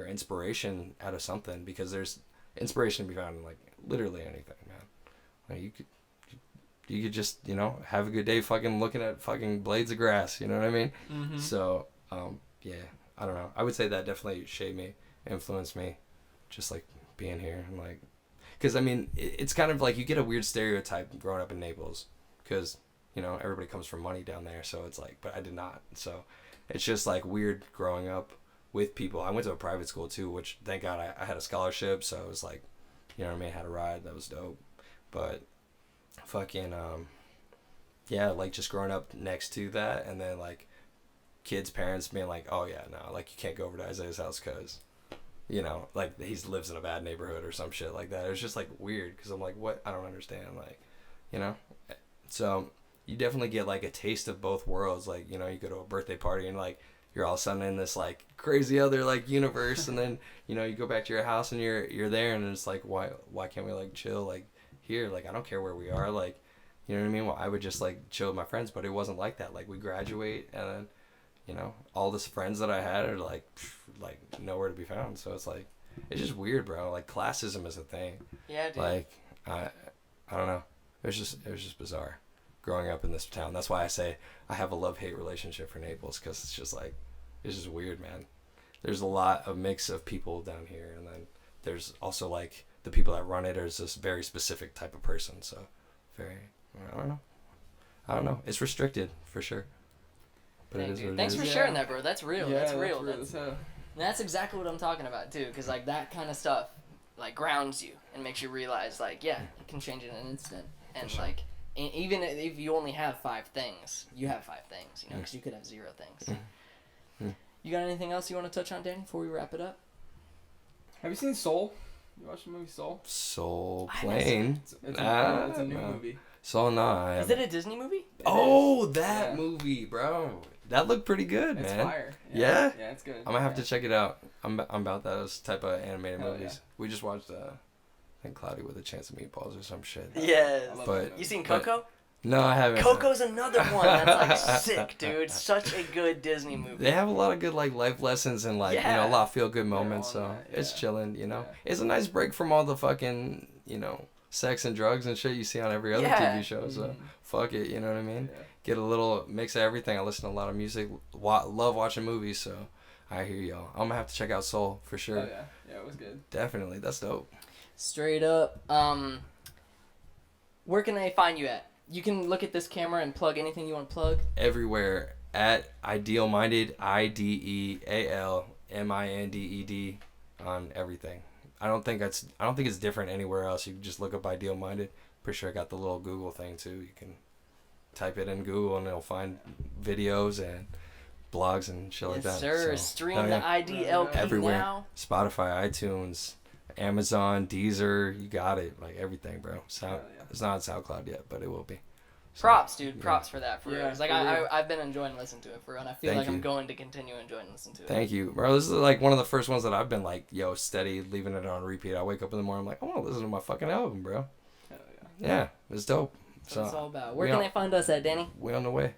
Speaker 3: inspiration out of something, because there's inspiration to be found in like literally anything, man. Like you could just, you know, have a good day fucking looking at fucking blades of grass, you know what I mean?
Speaker 1: Mm-hmm.
Speaker 3: So yeah, I don't know, I would say that definitely shaped me, influenced me, just like being here, and like, because I mean it's kind of like you get a weird stereotype growing up in Naples, because, you know, everybody comes from money down there, so it's like, but I did not. So it's just like weird growing up with people. I went to a private school too, which thank God I had a scholarship, so it was like, you know what I mean, I had a ride, that was dope. But fucking yeah, like just growing up next to that, and then like kids' parents being like, oh yeah, no, like you can't go over to Isaiah's house because, you know, like he lives in a bad neighborhood or some shit like that. It was just like weird because I'm like, what? I don't understand, like, you know. So you definitely get like a taste of both worlds. Like, you know, you go to a birthday party and like you're all of a sudden in this like crazy other like universe, and then, you know, you go back to your house and you're there, and it's like, why can't we like chill like here? Like, I don't care where we are, like, you know what I mean? Well, I would just like chill with my friends, but it wasn't like that. Like, we graduate, and then, you know, all these friends that I had are like nowhere to be found. So it's like, it's just weird, bro. Like, classism is a thing.
Speaker 2: Yeah, dude.
Speaker 3: Like, I don't know. It was just bizarre growing up in this town. That's why I say I have a love-hate relationship for Naples, because it's just like, it's just weird, man. There's a lot of mix of people down here, and then there's also like the people that run it are this very specific type of person. So I don't know. It's restricted for sure. But
Speaker 2: Thanks for sharing that, bro. That's real.
Speaker 1: Yeah,
Speaker 2: that's real.
Speaker 1: That's
Speaker 2: That's exactly what I'm talking about too, because like that kind of stuff like grounds you and makes you realize like, yeah, it can change in an instant. And
Speaker 3: sure.
Speaker 2: like, even if you only have 5 things, you have 5 things, you know, because you could have 0 things. You got anything else you want to touch on, Danny, before we wrap it up?
Speaker 1: Have you seen Soul? You watched the movie Soul?
Speaker 3: Soul Plane.
Speaker 1: It's a new movie.
Speaker 3: Soul, nah.
Speaker 2: Is it a Disney movie?
Speaker 3: Oh, that movie, bro. That looked pretty good, man.
Speaker 1: It's fire.
Speaker 3: Yeah?
Speaker 1: Yeah, it's good.
Speaker 3: I'm gonna have to check it out. I'm about those type of animated
Speaker 1: Hell
Speaker 3: movies.
Speaker 1: yeah.
Speaker 3: We just watched I think Cloudy with a Chance of Meatballs or some shit.
Speaker 2: Yes.
Speaker 3: But
Speaker 2: You seen Coco?
Speaker 3: no, I haven't.
Speaker 2: Coco's another one that's like sick, dude. Such a good Disney movie.
Speaker 3: They have a lot of good like life lessons and like, you know, a lot of feel good moments. So
Speaker 1: that,
Speaker 3: it's chilling, you know.
Speaker 1: Yeah.
Speaker 3: It's a nice break from all the fucking, you know, sex and drugs and shit you see on every other TV show. So fuck it, you know what I mean?
Speaker 1: Yeah.
Speaker 3: Get a little mix of everything. I listen to a lot of music. Love watching movies. So I hear y'all. I'm gonna have to check out Soul for sure.
Speaker 1: Oh yeah, it was good.
Speaker 3: Definitely, that's dope.
Speaker 2: Straight up. Where can they find you at? You can look at this camera and plug anything you want to plug.
Speaker 3: Everywhere at Ideal Minded, IDEALMINDED on everything. I don't think it's different anywhere else. You can just look up Ideal Minded. Pretty sure I got the little Google thing too. You can type it in Google and it'll find videos and blogs and shit like that.
Speaker 2: Yes, sir.
Speaker 3: So,
Speaker 2: Stream the IDLP
Speaker 3: everywhere.
Speaker 2: now.
Speaker 3: Spotify, iTunes, Amazon, Deezer, you got it. Like everything, bro. It's not on SoundCloud yet, but it will be. So,
Speaker 2: Props, dude. Props for that. For real.
Speaker 1: Yeah,
Speaker 2: It's like
Speaker 1: for real.
Speaker 2: I've been enjoying listening to it for real, and I feel
Speaker 3: Thank
Speaker 2: like I'm
Speaker 3: you.
Speaker 2: going to continue enjoying listening to it.
Speaker 3: Thank you, bro. This is like one of the first ones that I've been like, yo, steady, leaving it on repeat. I wake up in the morning, I'm like, I want to listen to my fucking album, bro.
Speaker 1: Hell
Speaker 3: Yeah, it's dope.
Speaker 2: That's what it's all
Speaker 3: So
Speaker 2: about. Where
Speaker 3: we
Speaker 2: can
Speaker 3: on-
Speaker 2: they find us at, Danny?
Speaker 3: we on the way.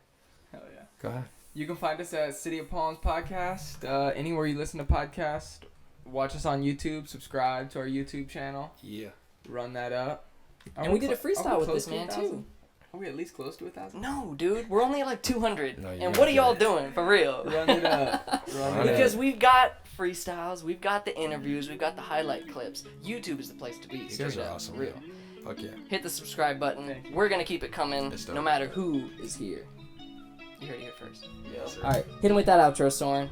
Speaker 1: yeah.
Speaker 3: Go ahead.
Speaker 1: You can find us at City of Palms Podcast. Anywhere you listen to podcasts. Watch us on YouTube. Subscribe to our YouTube channel.
Speaker 3: Yeah.
Speaker 1: Run that up.
Speaker 2: And we did a freestyle with this man, too.
Speaker 1: Are we at least close to 1,000?
Speaker 2: No, dude. We're only at like 200.
Speaker 3: No, you
Speaker 2: and
Speaker 3: gotta
Speaker 2: what are
Speaker 3: do
Speaker 2: y'all
Speaker 3: it.
Speaker 2: doing, for real?
Speaker 1: Run it up. Run it
Speaker 2: Because
Speaker 1: up.
Speaker 2: we've got freestyles, we've got the interviews, we've got the highlight clips. YouTube is the place to be.
Speaker 3: You guys
Speaker 2: Straight
Speaker 3: are
Speaker 2: up,
Speaker 3: awesome.
Speaker 2: real.
Speaker 3: Fuck yeah.
Speaker 2: Hit the subscribe button.
Speaker 1: Thank you.
Speaker 2: We're gonna keep it coming,
Speaker 3: It's dope.
Speaker 2: no matter who is here. You heard it here first.
Speaker 3: Yes, sir.
Speaker 2: All right, hit him with that outro, Soren.